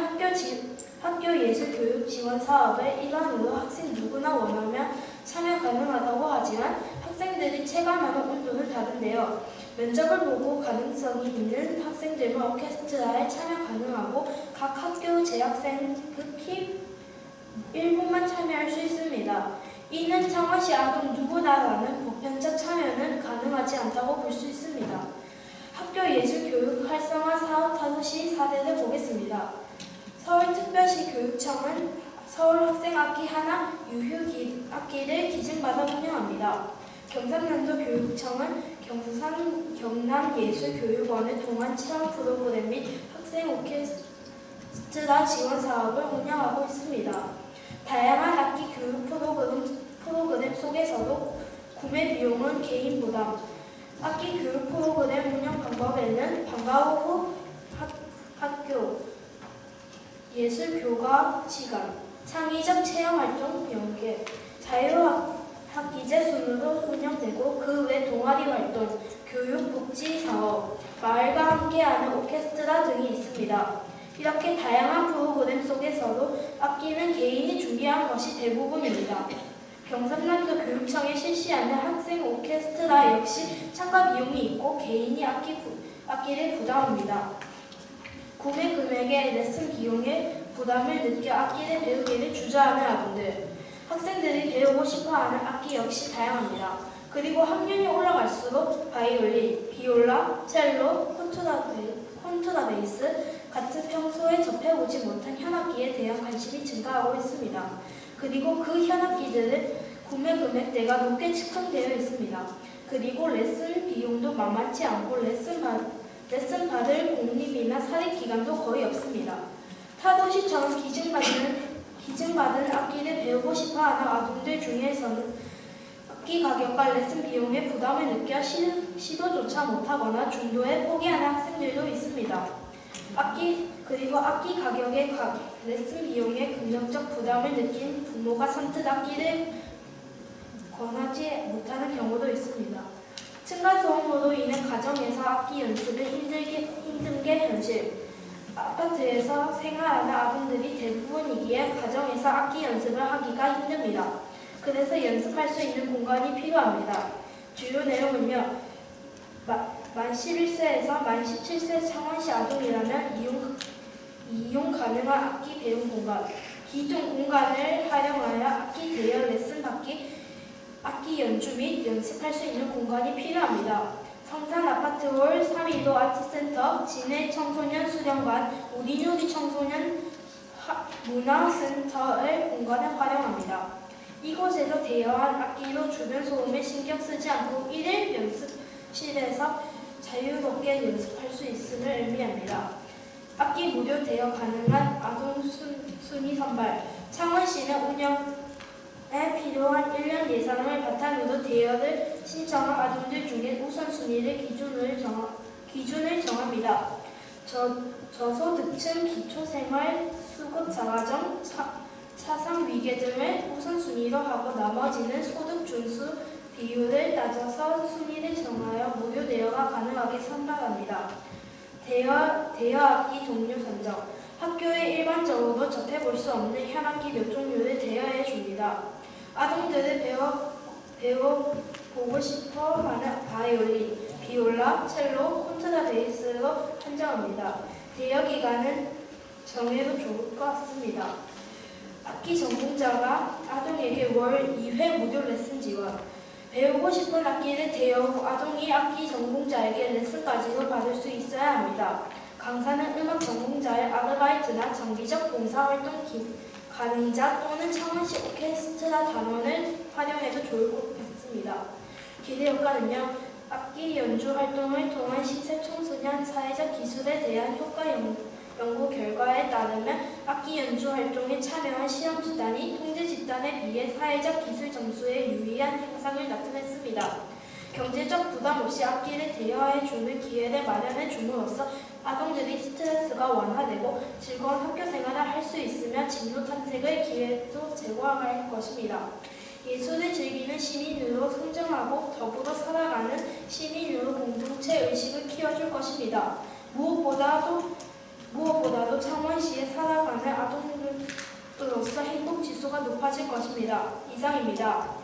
학교 예술교육 지원 사업의 일환으로 학생 누구나 원하면 참여 가능하다고 하지만 학생들이 체감하는 온도는 다른데요. 면접을 보고 가능성이 있는 학생들만 오케스트라에 참여 가능하고 각 학교 재학생 극히 일부만 참여할 수 있습니다. 이는 창원시 아동 누구나라는 보편적 참여는 가능하지 않다고 볼 수 있습니다. 학교 예술교육 활성화 사업 타도시 사례를 보겠습니다. 서울특별시 교육청은 서울학생 악기 하나 유휴 악기를 기증받아 운영합니다. 경상남도 교육청은 경남예술교육원을 통한 체험 프로그램 및 학생 오케스트라 지원 사업을 운영하고 있습니다. 다양한 악기 교육 프로그램 속에서도 구매 비용은 개인 부담, 악기 교육 프로그램 운영 방법에는 방과 후 학교, 예술교과 시간, 창의적 체험활동 연계, 자유학기제 순으로 운영되고 그 외 동아리 활동, 교육, 복지 사업, 마을과 함께하는 오케스트라 등이 있습니다. 이렇게 다양한 프로그램 속에서도 악기는 개인이 준비한 것이 대부분입니다. 경상남도 교육청이 실시하는 학생 오케스트라 역시 참가 비용이 있고 개인이 악기를 부담합니다. 구매 금액의 레슨 비용에 부담을 느껴 악기를 배우기를 주저하는 아동들, 학생들이 배우고 싶어하는 악기 역시 다양합니다. 그리고 학년이 올라갈수록 바이올린, 비올라, 첼로, 콘트라베이스 같은 평소에 접해보지 못한 현악기에 대한 관심이 증가하고 있습니다. 그리고 그 현악기들은 구매 금액대가 높게 측정되어 있습니다. 그리고 레슨 비용도 만만치 않고 레슨 받을 공립이나 사립기관도 거의 없습니다. 타도시처럼 기증받은 악기를 배우고 싶어하는 아동들 중에서는 악기 가격과 레슨 비용에 부담을 느껴 시도조차 못하거나 중도에 포기하는 학생들도 있습니다. 악기 가격에 레슨 비용에 금전적 부담을 느낀 부모가 선뜻 악기를 권하지 못하는 경우도 있습니다. 층간소음으로 인해 가정에서 악기 연습을 힘든 게 현실. 아파트에서 생활하는 아동들이 대부분이기에 가정에서 악기 연습을 하기가 힘듭니다. 그래서 연습할 수 있는 공간이 필요합니다. 주요 내용은요. 만 11세에서 만 17세 창원시 아동이라면 이용 가능한 악기 배움 공간, 기존 공간을 활용하여 악기 대여 레슨 받기, 악기 연주 및 연습할 수 있는 공간이 필요합니다. 성산 아파트홀 3.15 아트센터, 진해 청소년 수련관, 우리누리 청소년 문화센터의 공간을 활용합니다. 이곳에서 대여한 악기로 주변 소음에 신경 쓰지 않고 1일 연습실에서 자유롭게 연습할 수 있음을 의미합니다. 악기 무료 대여 가능한 아동 순위 선발. 창원시는 운영에 필요한 1년 예산을 바탕으로 대여를 신청한 아동들 중에 우선순위를 기준을 정합니다. 저소득층 기초생활 수급자가정 차상위계 등을 우선순위로 하고 나머지는 소득 준수 비율을 따져서 순위를 정하여 무료 대여가 가능하게 선발합니다. 대여 악기 종류 선정. 학교에 일반적으로 접해볼 수 없는 현악기 몇 종류를 대여해 줍니다. 아동들을 배워보고 싶어 하는 바이올린, 비올라, 첼로, 콘트라베이스로 한정합니다. 대여 기간은 정해도 좋을 것 같습니다. 악기 전공자가 아동에게 월 2회 무료 레슨 지원. 배우고 싶은 악기를 대여 후 아동이 악기 전공자에게 레슨까지도 받을 수 있어야 합니다. 강사는 음악 전공자의 아르바이트나 정기적 봉사활동 가능자 또는 창원시 오케스트라 단원을 활용해도 좋을 것 같습니다. 기대 효과는요. 악기 연주 활동을 통한 시세 청소년 사회적 기술에 대한 효과 연구 결과에 따르면 악기 연주 활동에 참여한 시험 집단이 통제 집단에 비해 사회적 기술 점수에 유의한 향상을 나타냈습니다. 경제적 부담 없이 악기를 대여해 주는 기회를 마련해 줌으로써 아동들이 스트레스가 완화되고 즐거운 학교 생활을 할 수 있으며 진로 탐색의 기회도 제공할 것입니다. 예술을 즐기는 시민으로 성장하고 더불어 살아가는 시민으로 공동체 의식을 키워줄 것입니다. 무엇보다도 창원시에 살아가는 아동들로서 행복 지수가 높아질 것입니다. 이상입니다.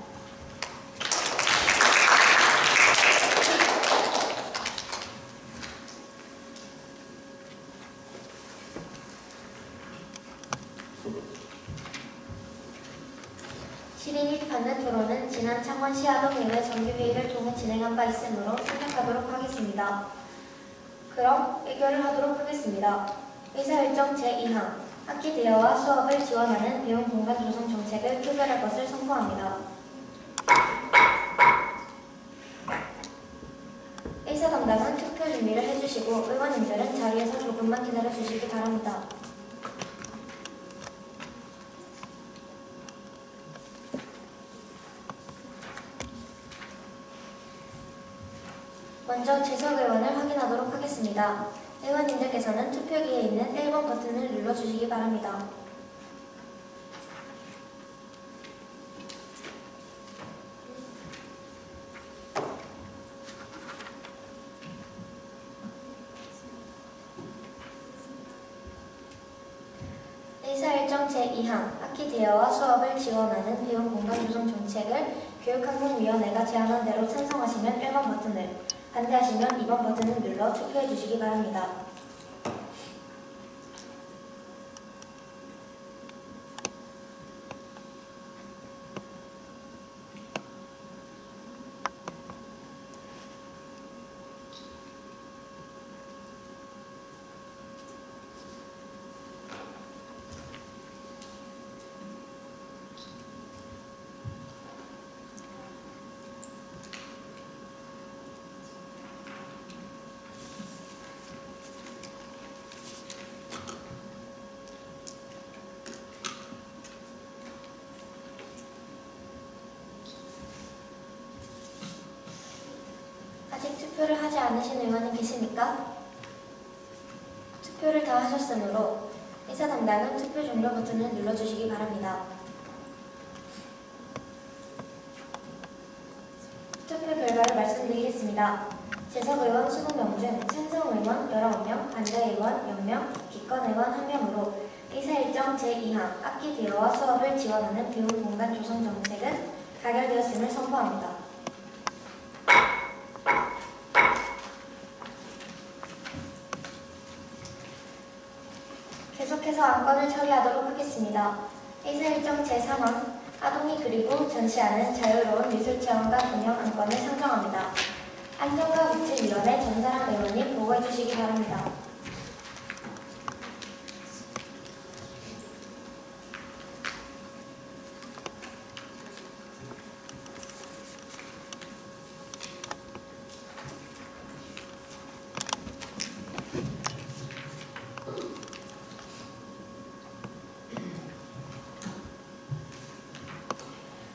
시민이 받는 토론은 지난 창원시 아동의회 정기회의를 통해 진행한 바 있으므로 생략하도록 하겠습니다. 그럼 의결을 하도록 하겠습니다. 의사일정 제2항 학기 대여와 수업을 지원하는 배움 공간 조성 정책을 표결할 것을 선포합니다. 의사 담당은 투표 준비를 해주시고 의원님들은 자리에서 조금만 기다려주시기 바랍니다. 먼저 재석 의원을 확인하도록 하겠습니다. 의원님들께서는 투표기에 있는 1번 버튼을 눌러주시기 바랍니다. 의사일정 제2항 학기 대여와 수업을 지원하는 배움 공간 조성 정책을 교육환경위원회가 제안한 대로 찬성하시면 1번 버튼을, 반대하시면 2번 버튼을 눌러 투표해 주시기 바랍니다. 아직 투표를 하지 않으신 의원님 계십니까? 투표를 다 하셨으므로 의사 담당은 투표 종료 버튼을 눌러주시기 바랍니다. 투표 결과를 말씀드리겠습니다. 재석 의원 20명 중 찬성 의원 19명, 반대 의원 0명, 기권 의원 1명으로 의사일정 제2항 학기 대여와 수업을 지원하는 배움 공간 조성 정책은 가결되었음을 선포합니다. 계속해서 안건을 처리하도록 하겠습니다. 의사일정 제3항 아동이 그리고 전시하는 자유로운 미술체험관 운영 안건을 상정합니다. 안전과복지위원회 전사랑 의원님 보고해 주시기 바랍니다.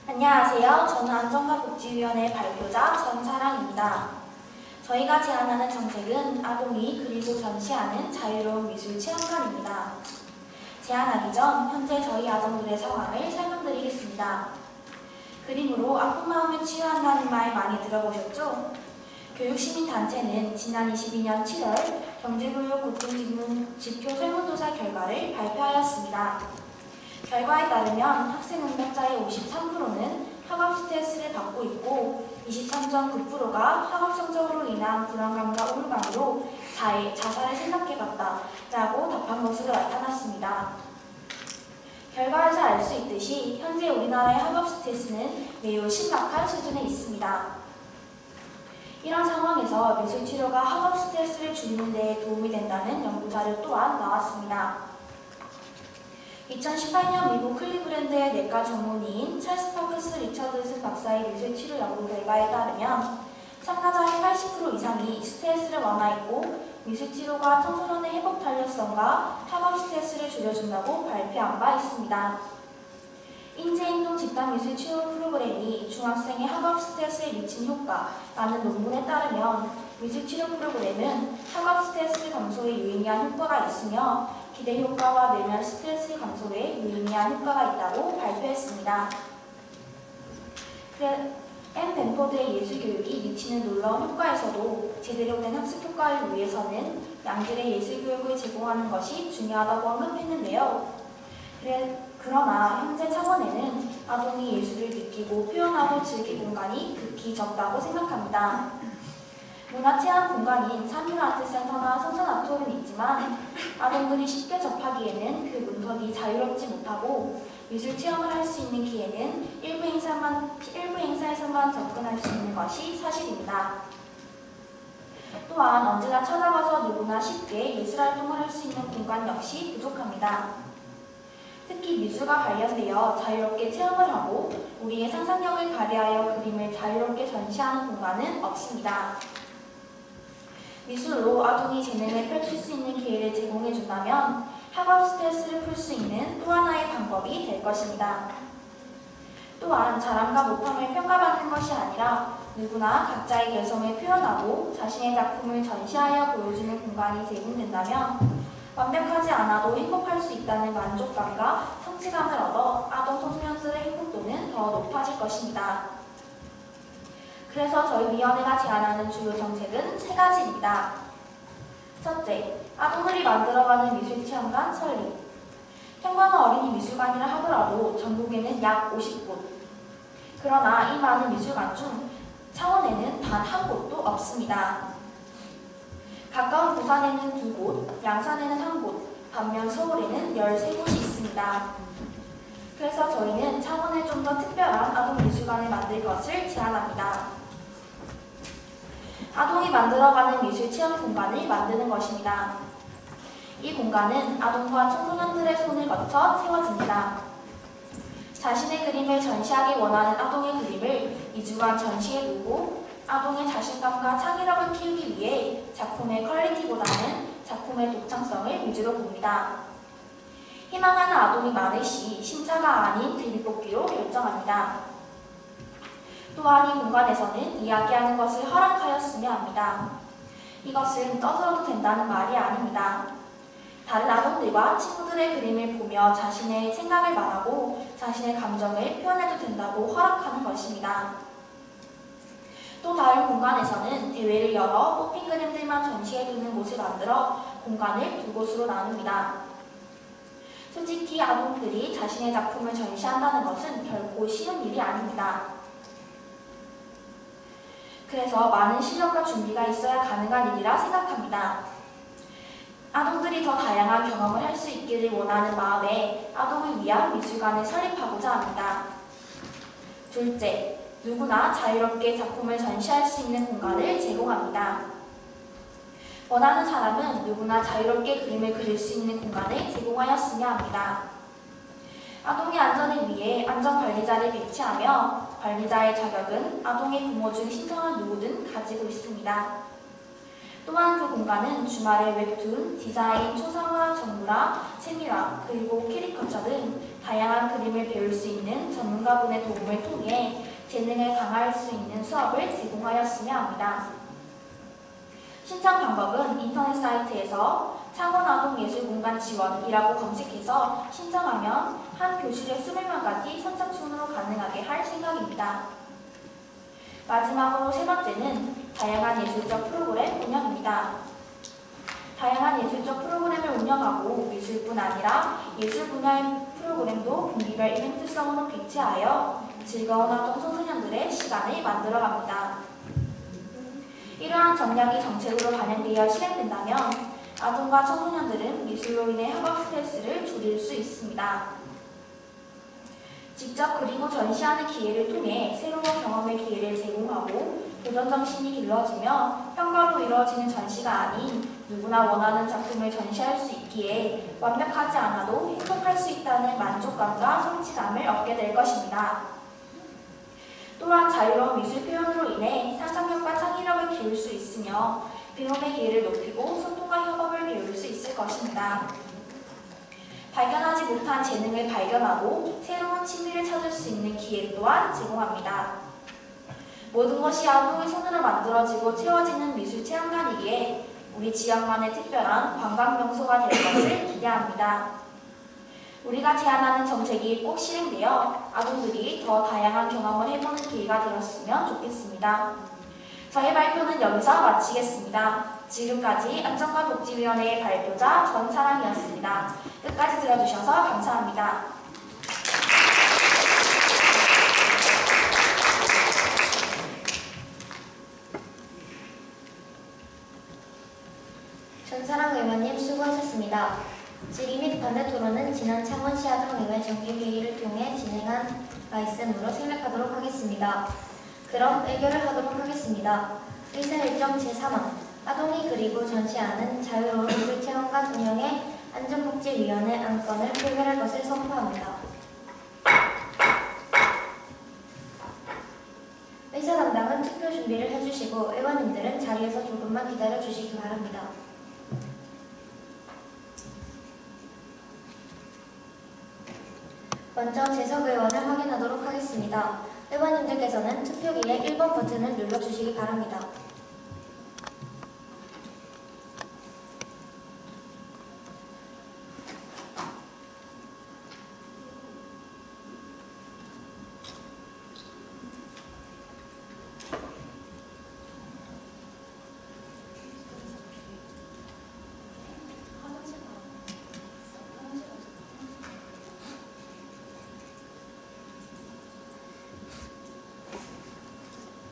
안녕하세요. 저는 안전과복지위원회 발표자 전사랑입니다. 저희가 제안하는 정책은 아동이 그리고 전시하는 자유로운 미술 체험관입니다. 제안하기 전 현재 저희 아동들의 상황을 설명드리겠습니다. 그림으로 아픈 마음을 치유한다는 말 많이 들어보셨죠? 교육시민단체는 지난 22년 7월 경제교육 고통지표 설문조사 결과를 발표하였습니다. 결과에 따르면 학생 응답자의 53%는 학업 스트레스를 받고 있고 23.9%가 학업 성적으로 인한 불안감과 우울감으로 자살을 생각해봤다 라고 답한 것으로 나타났습니다. 결과에서 알 수 있듯이 현재 우리나라의 학업 스트레스는 매우 심각한 수준에 있습니다. 이런 상황에서 미술치료가 학업 스트레스를 줄이는 데 도움이 된다는 연구자료 또한 나왔습니다. 2018년 미국 클리브랜드의 내과 전문의인 찰스 파크스 리처드슨 박사의 미술 치료 연구 결과에 따르면 참가자의 80% 이상이 스트레스를 완화했고 미술 치료가 청소년의 회복 탄력성과 학업 스트레스를 줄여준다고 발표한 바 있습니다. 인지행동 집단 미술 치료 프로그램이 중학생의 학업 스트레스에 미친 효과라는 논문에 따르면 미술 치료 프로그램은 학업 스트레스 감소에 유의미한 효과가 있으며 기대 효과와 내면 스트레스 감소에 유의미한 효과가 있다고 발표했습니다. 앤 벤포드의 예술교육이 미치는 놀라운 효과에서도 제대로 된 학습 효과를 위해서는 양질의 예술교육을 제공하는 것이 중요하다고 언급했는데요. 그러나 현재 창원에는 아동이 예술을 느끼고 표현하고 즐길 공간이 극히 적다고 생각합니다. 문화체험 공간인 삼일아트센터나 성산아트홀은 있지만 아동들이 쉽게 접하기에는 그 문턱이 자유롭지 못하고 미술 체험을 할 수 있는 기회는 일부 행사에서만 접근할 수 있는 것이 사실입니다. 또한 언제나 찾아가서 누구나 쉽게 예술활동을 할 수 있는 공간 역시 부족합니다. 특히 미술과 관련되어 자유롭게 체험을 하고 우리의 상상력을 발휘하여 그림을 자유롭게 전시하는 공간은 없습니다. 미술로 아동이 재능을 펼칠 수 있는 기회를 제공해준다면 학업 스트레스를 풀 수 있는 또 하나의 방법이 될 것입니다. 또한 잘함과 못함을 평가받는 것이 아니라 누구나 각자의 개성을 표현하고 자신의 작품을 전시하여 보여주는 공간이 제공된다면 완벽하지 않아도 행복할 수 있다는 만족감과 성취감을 얻어 아동 청소년들의 행복도는 더 높아질 것입니다. 그래서 저희 위원회가 제안하는 주요 정책은 3가지입니다. 첫째, 아동들이 만들어가는 미술체험관 설립. 평범한 어린이 미술관이라 하더라도 전국에는 약 50곳. 그러나 이 많은 미술관 중 창원에는 단 한 곳도 없습니다. 가까운 부산에는 2곳, 양산에는 1곳, 반면 서울에는 13곳이 있습니다. 그래서 저희는 창원에 좀 더 특별한 아동 미술관을 만들 것을 제안합니다. 아동이 만들어가는 미술 체험 공간을 만드는 것입니다. 이 공간은 아동과 청소년들의 손을 거쳐 세워집니다. 자신의 그림을 전시하기 원하는 아동의 그림을 2주간 전시해 두고 아동의 자신감과 창의력을 키우기 위해 작품의 퀄리티보다는 작품의 독창성을 위주로 봅니다. 희망하는 아동이 많을 시 심사가 아닌 데뷔뽑기로 결정합니다. 또한 이 공간에서는 이야기하는 것을 허락하였으면 합니다. 이것은 떠들어도 된다는 말이 아닙니다. 다른 아동들과 친구들의 그림을 보며 자신의 생각을 말하고 자신의 감정을 표현해도 된다고 허락하는 것입니다. 또 다른 공간에서는 대회를 열어 뽑힌 그림들만 전시해두는 곳을 만들어 공간을 2곳으로 나눕니다. 솔직히 아동들이 자신의 작품을 전시한다는 것은 결코 쉬운 일이 아닙니다. 그래서 많은 실력과 준비가 있어야 가능한 일이라 생각합니다. 아동들이 더 다양한 경험을 할 수 있기를 원하는 마음에 아동을 위한 미술관을 설립하고자 합니다. 둘째, 누구나 자유롭게 작품을 전시할 수 있는 공간을 제공합니다. 원하는 사람은 누구나 자유롭게 그림을 그릴 수 있는 공간을 제공하였으면 합니다. 아동의 안전을 위해 안전관리자를 배치하며 관리자의 자격은 아동의 부모 중 신청한 누구든 가지고 있습니다. 또한 그 공간은 주말에 웹툰, 디자인, 초상화, 전문화, 세밀화, 그리고 캐리커처 등 다양한 그림을 배울 수 있는 전문가분의 도움을 통해 재능을 강화할 수 있는 수업을 제공하였으면 합니다. 신청 방법은 인터넷 사이트에서 창원아동예술공간 지원이라고 검색해서 신청하면 한 교실에 20명까지 선착순으로 가능하게 할 생각입니다. 마지막으로 3번째는 다양한 예술적 프로그램 운영입니다. 다양한 예술적 프로그램을 운영하고 미술뿐 아니라 예술 분야의 프로그램도 분기별 이벤트성으로 개최하여 즐거운 아동 청소년들의 시간을 만들어갑니다. 이러한 전략이 정책으로 반영되어 실행된다면 아동과 청소년들은 미술로 인해 학업 스트레스를 줄일 수 있습니다. 직접 그리고 전시하는 기회를 통해 새로운 경험의 기회를 제공하고 도전정신이 길러지며 평가로 이루어지는 전시가 아닌 누구나 원하는 작품을 전시할 수 있기에 완벽하지 않아도 행복할 수 있다는 만족감과 성취감을 얻게 될 것입니다. 또한 자유로운 미술 표현으로 인해 상상력과 창의력을 키울 수 있으며 배움의 기회를 높이고 소통과 협업을 배울 수 있을 것입니다. 발견하지 못한 재능을 발견하고 새로운 취미를 찾을 수 있는 기회 또한 제공합니다. 모든 것이 아동의 손으로 만들어지고 채워지는 미술 체험관이기에 우리 지역만의 특별한 관광 명소가 될 것을 기대합니다. 우리가 제안하는 정책이 꼭 실행되어 아동들이 더 다양한 경험을 해보는 기회가 되었으면 좋겠습니다. 저희 발표는 여기서 마치겠습니다. 지금까지 안전과복지위원회의 발표자 전사랑이었습니다. 끝까지 들어주셔서 감사합니다. 전사랑 의원님 수고하셨습니다. 질의 및 반대 토론은 지난 창원시 아동의회 정기회의를 통해 진행한 바 있으므로 생략하도록 하겠습니다. 그럼 의결을 하도록 하겠습니다. 의사일정 제3항 아동이 그리고 전시하는 자유로운 미술체험관 운영의 안전복지위원회 안건을 표결할 것을 선포합니다. 의사 담당은 투표 준비를 해주시고 의원님들은 자리에서 조금만 기다려 주시기 바랍니다. 먼저 재석 의원을 확인하도록 하겠습니다. 의원님들께서는 투표기에 1번 버튼을 눌러주시기 바랍니다.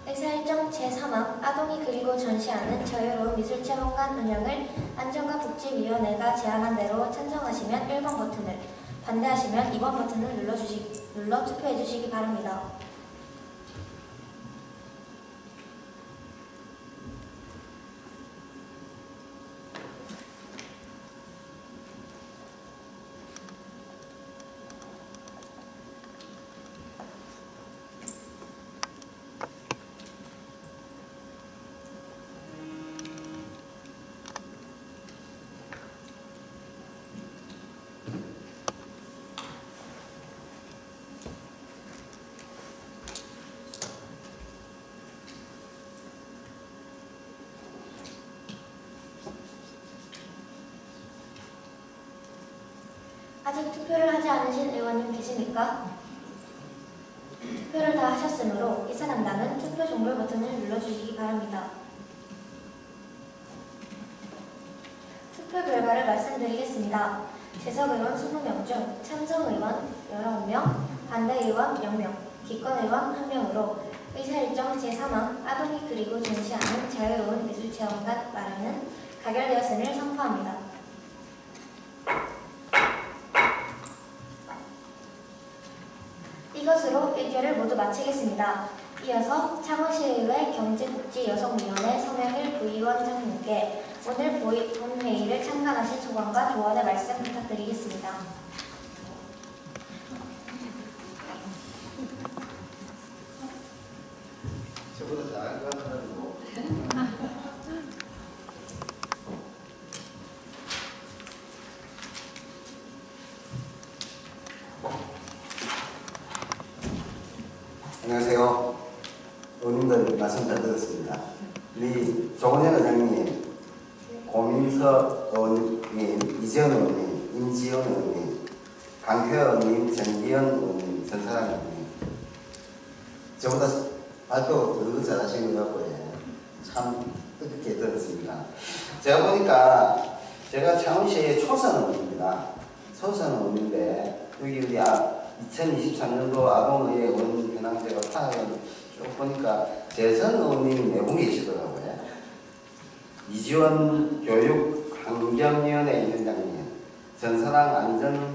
의사일정 제3항 아동이 그리고 전시하는 자유로운 미술체험관 운영을 안전과복지위원회가 제안한 대로 찬성하시면 1번 버튼을, 반대하시면 2번 버튼을 눌러 투표해 주시기 바랍니다. 아직 투표를 하지 않으신 의원님 계십니까? 투표를 다 하셨으므로 이사 담당은 투표 종료 버튼을 눌러주시기 바랍니다. 투표 결과를 말씀드리겠습니다. 재석 의원 20명 중 찬성 의원 19명, 반대 의원 0명, 기권 의원 1명으로 의사일정 제3항 아동이 그리고 전시하는 자유로운 미술체험관 마련은 가결되었음을 선포합니다. 이것으로 의결을 모두 마치겠습니다. 이어서 창원시의회 경제복지여성위원회 서명일 부위원장님께 오늘 본회의를 참관하신 소감과 조언의 말씀 부탁드리겠습니다. 저보다 잘한 것 같아요. 안녕하세요. 의원님들 말씀 잘 들었습니다. 우리 조건현 의장님, 고민서 의원님, 이지연 의원님, 임지연 의원님, 강효 의원님, 정기현 의원님, 전사랑 의원님. 저보다 발표 더 잘하신 것 같고요. 참 뜻깊게 들었습니다. 제가 보니까 제가 창원시의 초선 의원입니다. 초선 의원인데 여기 2023년도 아동의회 의원 현황 제가 파악을 쭉 보니까 재선 의원님이 4분 계시더라고요. 이지원 교육환경위원회 위원장님, 전사랑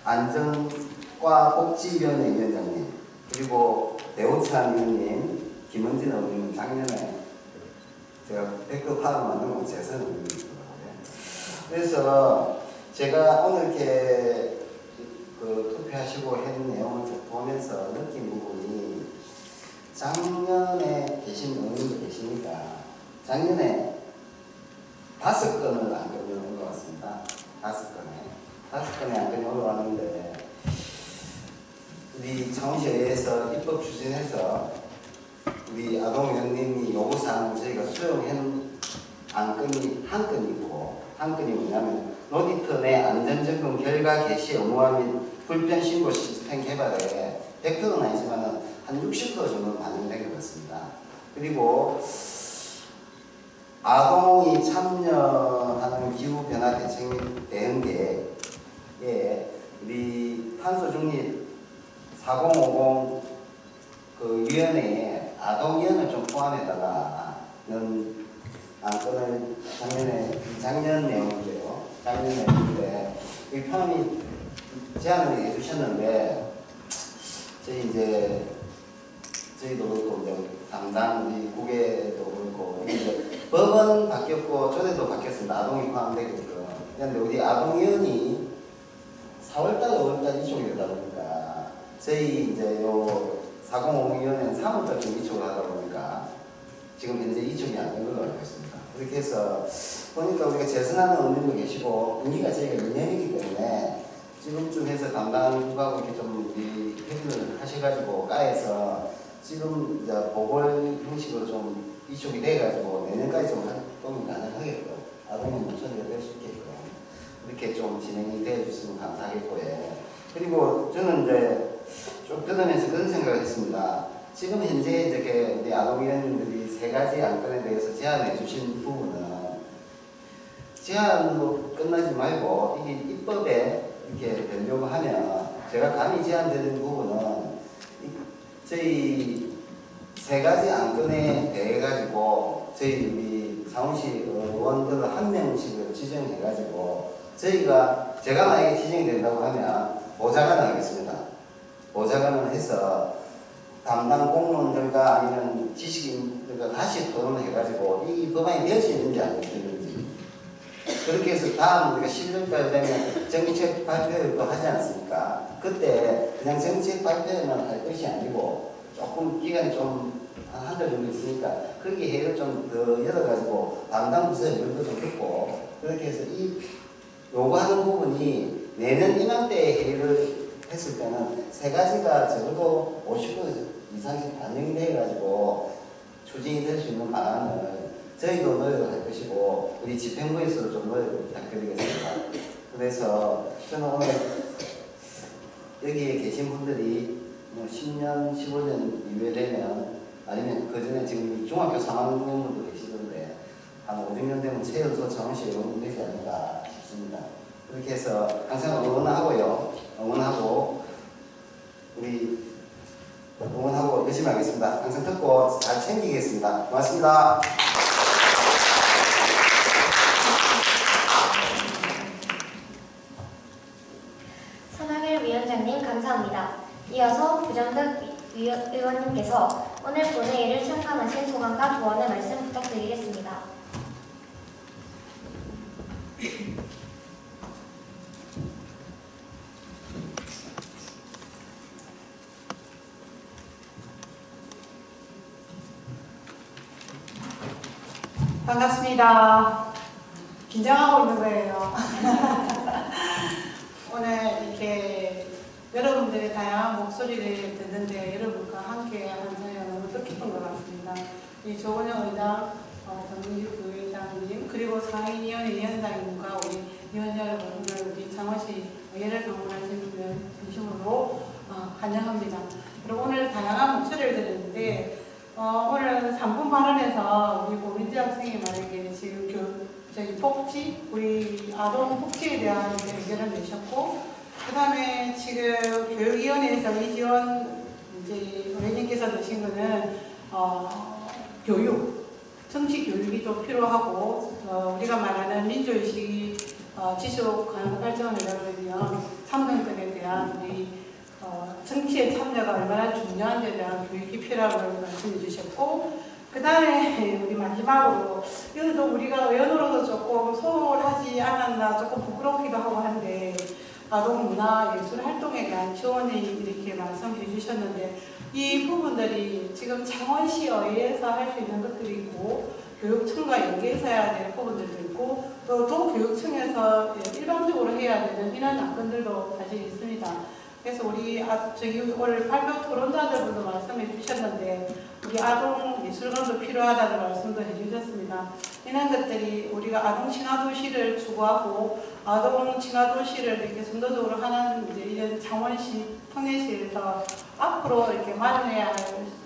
안전과 복지위원회 위원장님, 그리고 대우찬 의원님, 김은진 의원님 작년에 제가 100% 파악 맞는 건 재선 의원이더라고요. 그래서 제가 오늘 이렇게 투표하시고 한 내용을 쭉 보면서 느낀 부분이 작년에 계신 의원도 계시니까 작년에 5건을 안건이 올라왔습니다. 5건의 안건이 올라왔는데 우리 창원시의회에서 입법 추진해서 우리 아동위원님이 요구사항을 저희가 수용한 안건이 한 건이고, 한 건이 뭐냐면 놀이터 내 안전점검 결과 개시 의무화 및 불편 신고 시스템 개발에 100%는 아니지만 한 60% 정도 반영된 것 같습니다. 그리고 아동이 참여하는 기후변화 대책 및 대응 계획에 우리 탄소 중립 4050 위원회에 아동위원을 좀 포함해다가는 안건을 작년 내용인데요. 작년 내용인데 이 포함이 제안을 해주셨는데 저희도 그렇고 이제 담당 우리 국회도 그렇고 이제 법은 바뀌었고 조례도 바뀌었습니다. 아동이 포함되게끔. 그런데 우리 아동위원이 4월달, 5월달 이쪽이 되다 보니까 저희 이제 요 4050위원회는 3월달 이쪽으로 하다 보니까 지금 현재 이쪽이 안 된 걸로 알고 있습니다. 그렇게 해서 보니까 우리가 재선하는 의원님도 계시고 임기가 저희가 2년이기 때문에 지금쯤 해서 담당국하고 이렇게 좀 우리 협의를 하셔가지고 까에서 지금 이제 보궐 형식으로 좀 이쪽이 돼가지고 내년까지 좀 활동이 가능하게끔 아동의 목소리가 될 수 있게끔 이렇게 좀 진행이 되어주시면 감사하겠고요. 그리고 저는 이제 쭉 들으면서 그런 생각을 했습니다. 지금 현재 이렇게 우리 아동위원님들이 3가지 안건에 대해서 제안해 주신 부분은 제안으로 끝나지 말고 이게 입법에 이렇게 되려고 하면 제가 감히 제안드린 부분은 저희 3가지 안건에 대해 가지고 저희 우리 창원시 의원들을 한 명씩을 지정해 가지고 제가 만약에 지정이 된다고 하면 보좌관을 하겠습니다. 보좌관을 해서 담당 공무원들과 아니면 지식인들과 다시 토론을 해가지고 이 법안이 될 수 있는지 안 되는지 그렇게 해서 다음 우리가 11월달 되면 정책 발표를 또 하지 않습니까? 그때 그냥 정책 발표만 할 것이 아니고 조금 기간이 좀 한 달 정도 있으니까 거기에 회의를 좀 더 열어가지고 담당 부서의 면도 좀 듣고 그렇게 해서 이 요구하는 부분이 내년 이맘때에 회의를 했을 때는 3가지가 적어도 50% 이상씩 반영이 돼가지고 추진이 될 수 있는 방안을 저희도 노력을 할 것이고 우리 집행부에서도 좀 노력을 부탁드리겠습니다. 그래서 저는 오늘 여기에 계신 분들이 뭐 10년, 15년 이후에 되면 아니면 그 전에 지금 중학교 3학년분도 계시던데 한 5, 6년 되면 최연소 창원시 의원이 되지 않을까 싶습니다. 그렇게 해서 항상 응원하고요. 응원하고 열심히 하겠습니다. 항상 듣고 잘 챙기겠습니다. 고맙습니다. 손학일 위원장님 감사합니다. 이어서 부정득 의원님께서 오늘 본회의를 참관하신 소감과 조언의 말씀 부탁드리겠습니다. 반갑습니다. 긴장하고 있는 거예요. 오늘 이렇게 여러분들의 다양한 목소리를 듣는데 여러분과 함께 하는 사이가 너무 뜻깊은 것 같습니다. 이 조건영 의장, 정민규 부회장님, 그리고 상임위원회 위원장님과 우리 위원 여러분들, 우리 창원시 의회를 방문하신 분들 진심으로 환영합니다. 그리고 오늘 다양한 목소리를 들었는데 오늘 3분 발언에서 우리 고민지 학생이 만약에 지금 복지, 우리 아동 복지에 대한 의견을 내셨고, 그 다음에 지금 교육위원회에서 이지원 의원님께서 내신 거는 교육, 정치 교육이 좀 필요하고, 우리가 말하는 민주의식이 지속 가능 발전을 하려면 3등권에 대한 우리 정치에 참여가 얼마나 중요한지에 대한 교육이 필요하다고 말씀해 주셨고, 그 다음에 우리 마지막으로 이것도 우리가 의원으로도 조금 소홀하지 않았나 조금 부끄럽기도 하고 한데 아동문화예술활동에 대한 지원을 이렇게 말씀해 주셨는데 이 부분들이 지금 창원시의회에서 할 수 있는 것들이 있고 교육청과 연계해서야 될 부분들도 있고 또 도교육청에서 일반적으로 해야 되는 이런 안건들도 사실 있습니다. 그래서 우리 저기 오늘 발표 토론자들분도 말씀해 주셨는데 우리 아동 미술관도 필요하다는 말씀도 해주셨습니다. 이런 것들이 우리가 아동 친화도시를 추구하고 아동 친화도시를 이렇게 선도적으로 하는 이제 이런 창원시 통례시에서 앞으로 이렇게 마련해야 할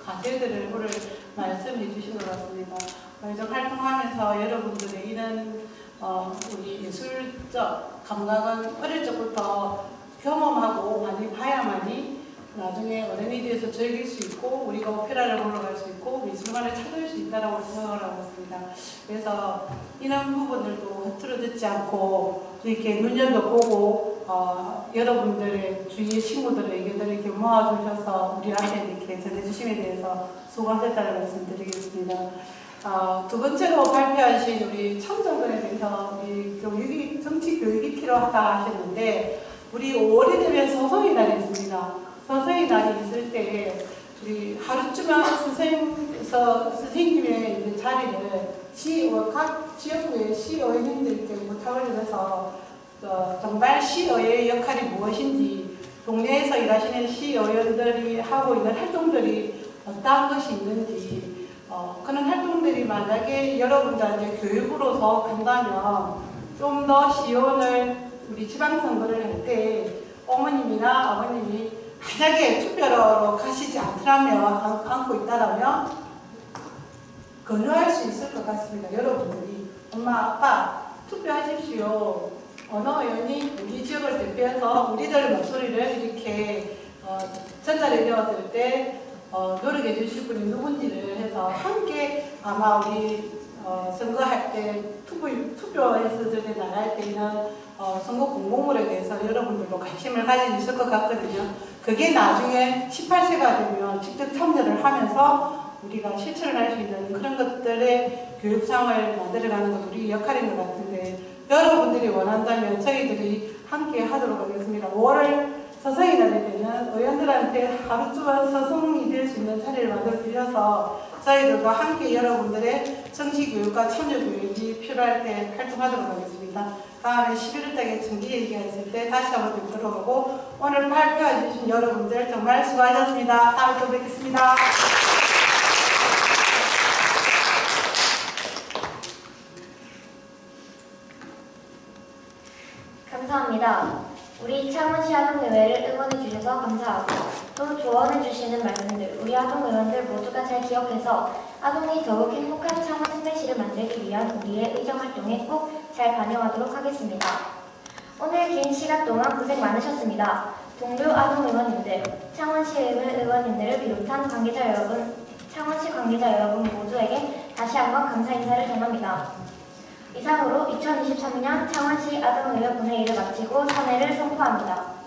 과제들을 오늘 말씀해 주신 것 같습니다. 좀 활동하면서 여러분들의 이런 우리 예술적 감각은 어릴 적부터 경험하고 많이 봐야만이 나중에 어른이 돼서 즐길 수 있고 우리가 오페라를 보러 갈 수 있고 미술관을 찾을 수 있다고 생각을 하고 있습니다. 그래서 이런 부분들도 허투루 듣지 않고 이렇게 눈여겨보고 여러분들의 주위의 친구들의 의견들을 이렇게 모아주셔서 우리한테 이렇게 전해주심에 대해서 수고하셨다는 말씀 드리겠습니다. 두 번째로 발표하신 우리 청정들에 대해서 우리 정치 교육이 필요하다 하셨는데 우리 5월이 되면 서서히 날이 있습니다. 서서히 날이 있을 때 우리 하루쯤만 선생님의 이제 자리를 각 지역구의 시의원님들께 부탁을 드려서 정말 시의회의 역할이 무엇인지 동네에서 일하시는 시의원들이 하고 있는 활동들이 어떠한 것이 있는지 그런 활동들이 만약에 여러분들한테 교육으로서 간다면 좀 더 시의원을 우리 지방선거를 할 때 어머님이나 아버님이 만약에 투표로 가시지 않고 있다면 권유할 수 있을 것 같습니다. 여러분들이 엄마 아빠 투표하십시오. 어느 의원이 우리 지역을 대표해서 우리들 목소리를 이렇게 전달해 되었을 때 노력해 주실 분이 누군지를 해서 함께 아마 우리 선거할 때 투표했을 때 나갈 때는 선거 공보물에 대해서 여러분들도 관심을 가지고 있을 것 같거든요. 그게 나중에 18세가 되면 직접 참여를 하면서 우리가 실천을 할 수 있는 그런 것들의 교육상을 만들어가는 것도 우리 역할인 것 같은데 여러분들이 원한다면 저희들이 함께 하도록 하겠습니다. 5월 서성이 날 때는 의원들한테 하루쯤은 서성이 될 수 있는 자리를 만들어 주셔서 저희들과 함께 여러분들의 정치교육과 참여교육이 필요할 때 활동하도록 하겠습니다. 다음에 11월 달에 정기 얘기했을 때 다시 한번 뵙도록 하고 오늘 발표해 주신 여러분들 정말 수고하셨습니다. 다음에 또 뵙겠습니다. 감사합니다. 우리 창원시 아동의회를 응원해 주셔서 감사하고 또 조언해 주시는 말씀들 우리 아동의원들 모두가 잘 기억해서 아동이 더욱 행복한 창원 통례시를 만들기 위한 우리의 의정활동에 꼭 잘 반영하도록 하겠습니다. 오늘 긴 시간 동안 고생 많으셨습니다. 동료 아동의원님들, 창원시의회 의원님들을 비롯한 관계자 여러분, 창원시 관계자 여러분 모두에게 다시 한번 감사 인사를 전합니다. 이상으로 2023년 창원시 아동의회 본회의를 마치고 선회를 선포합니다.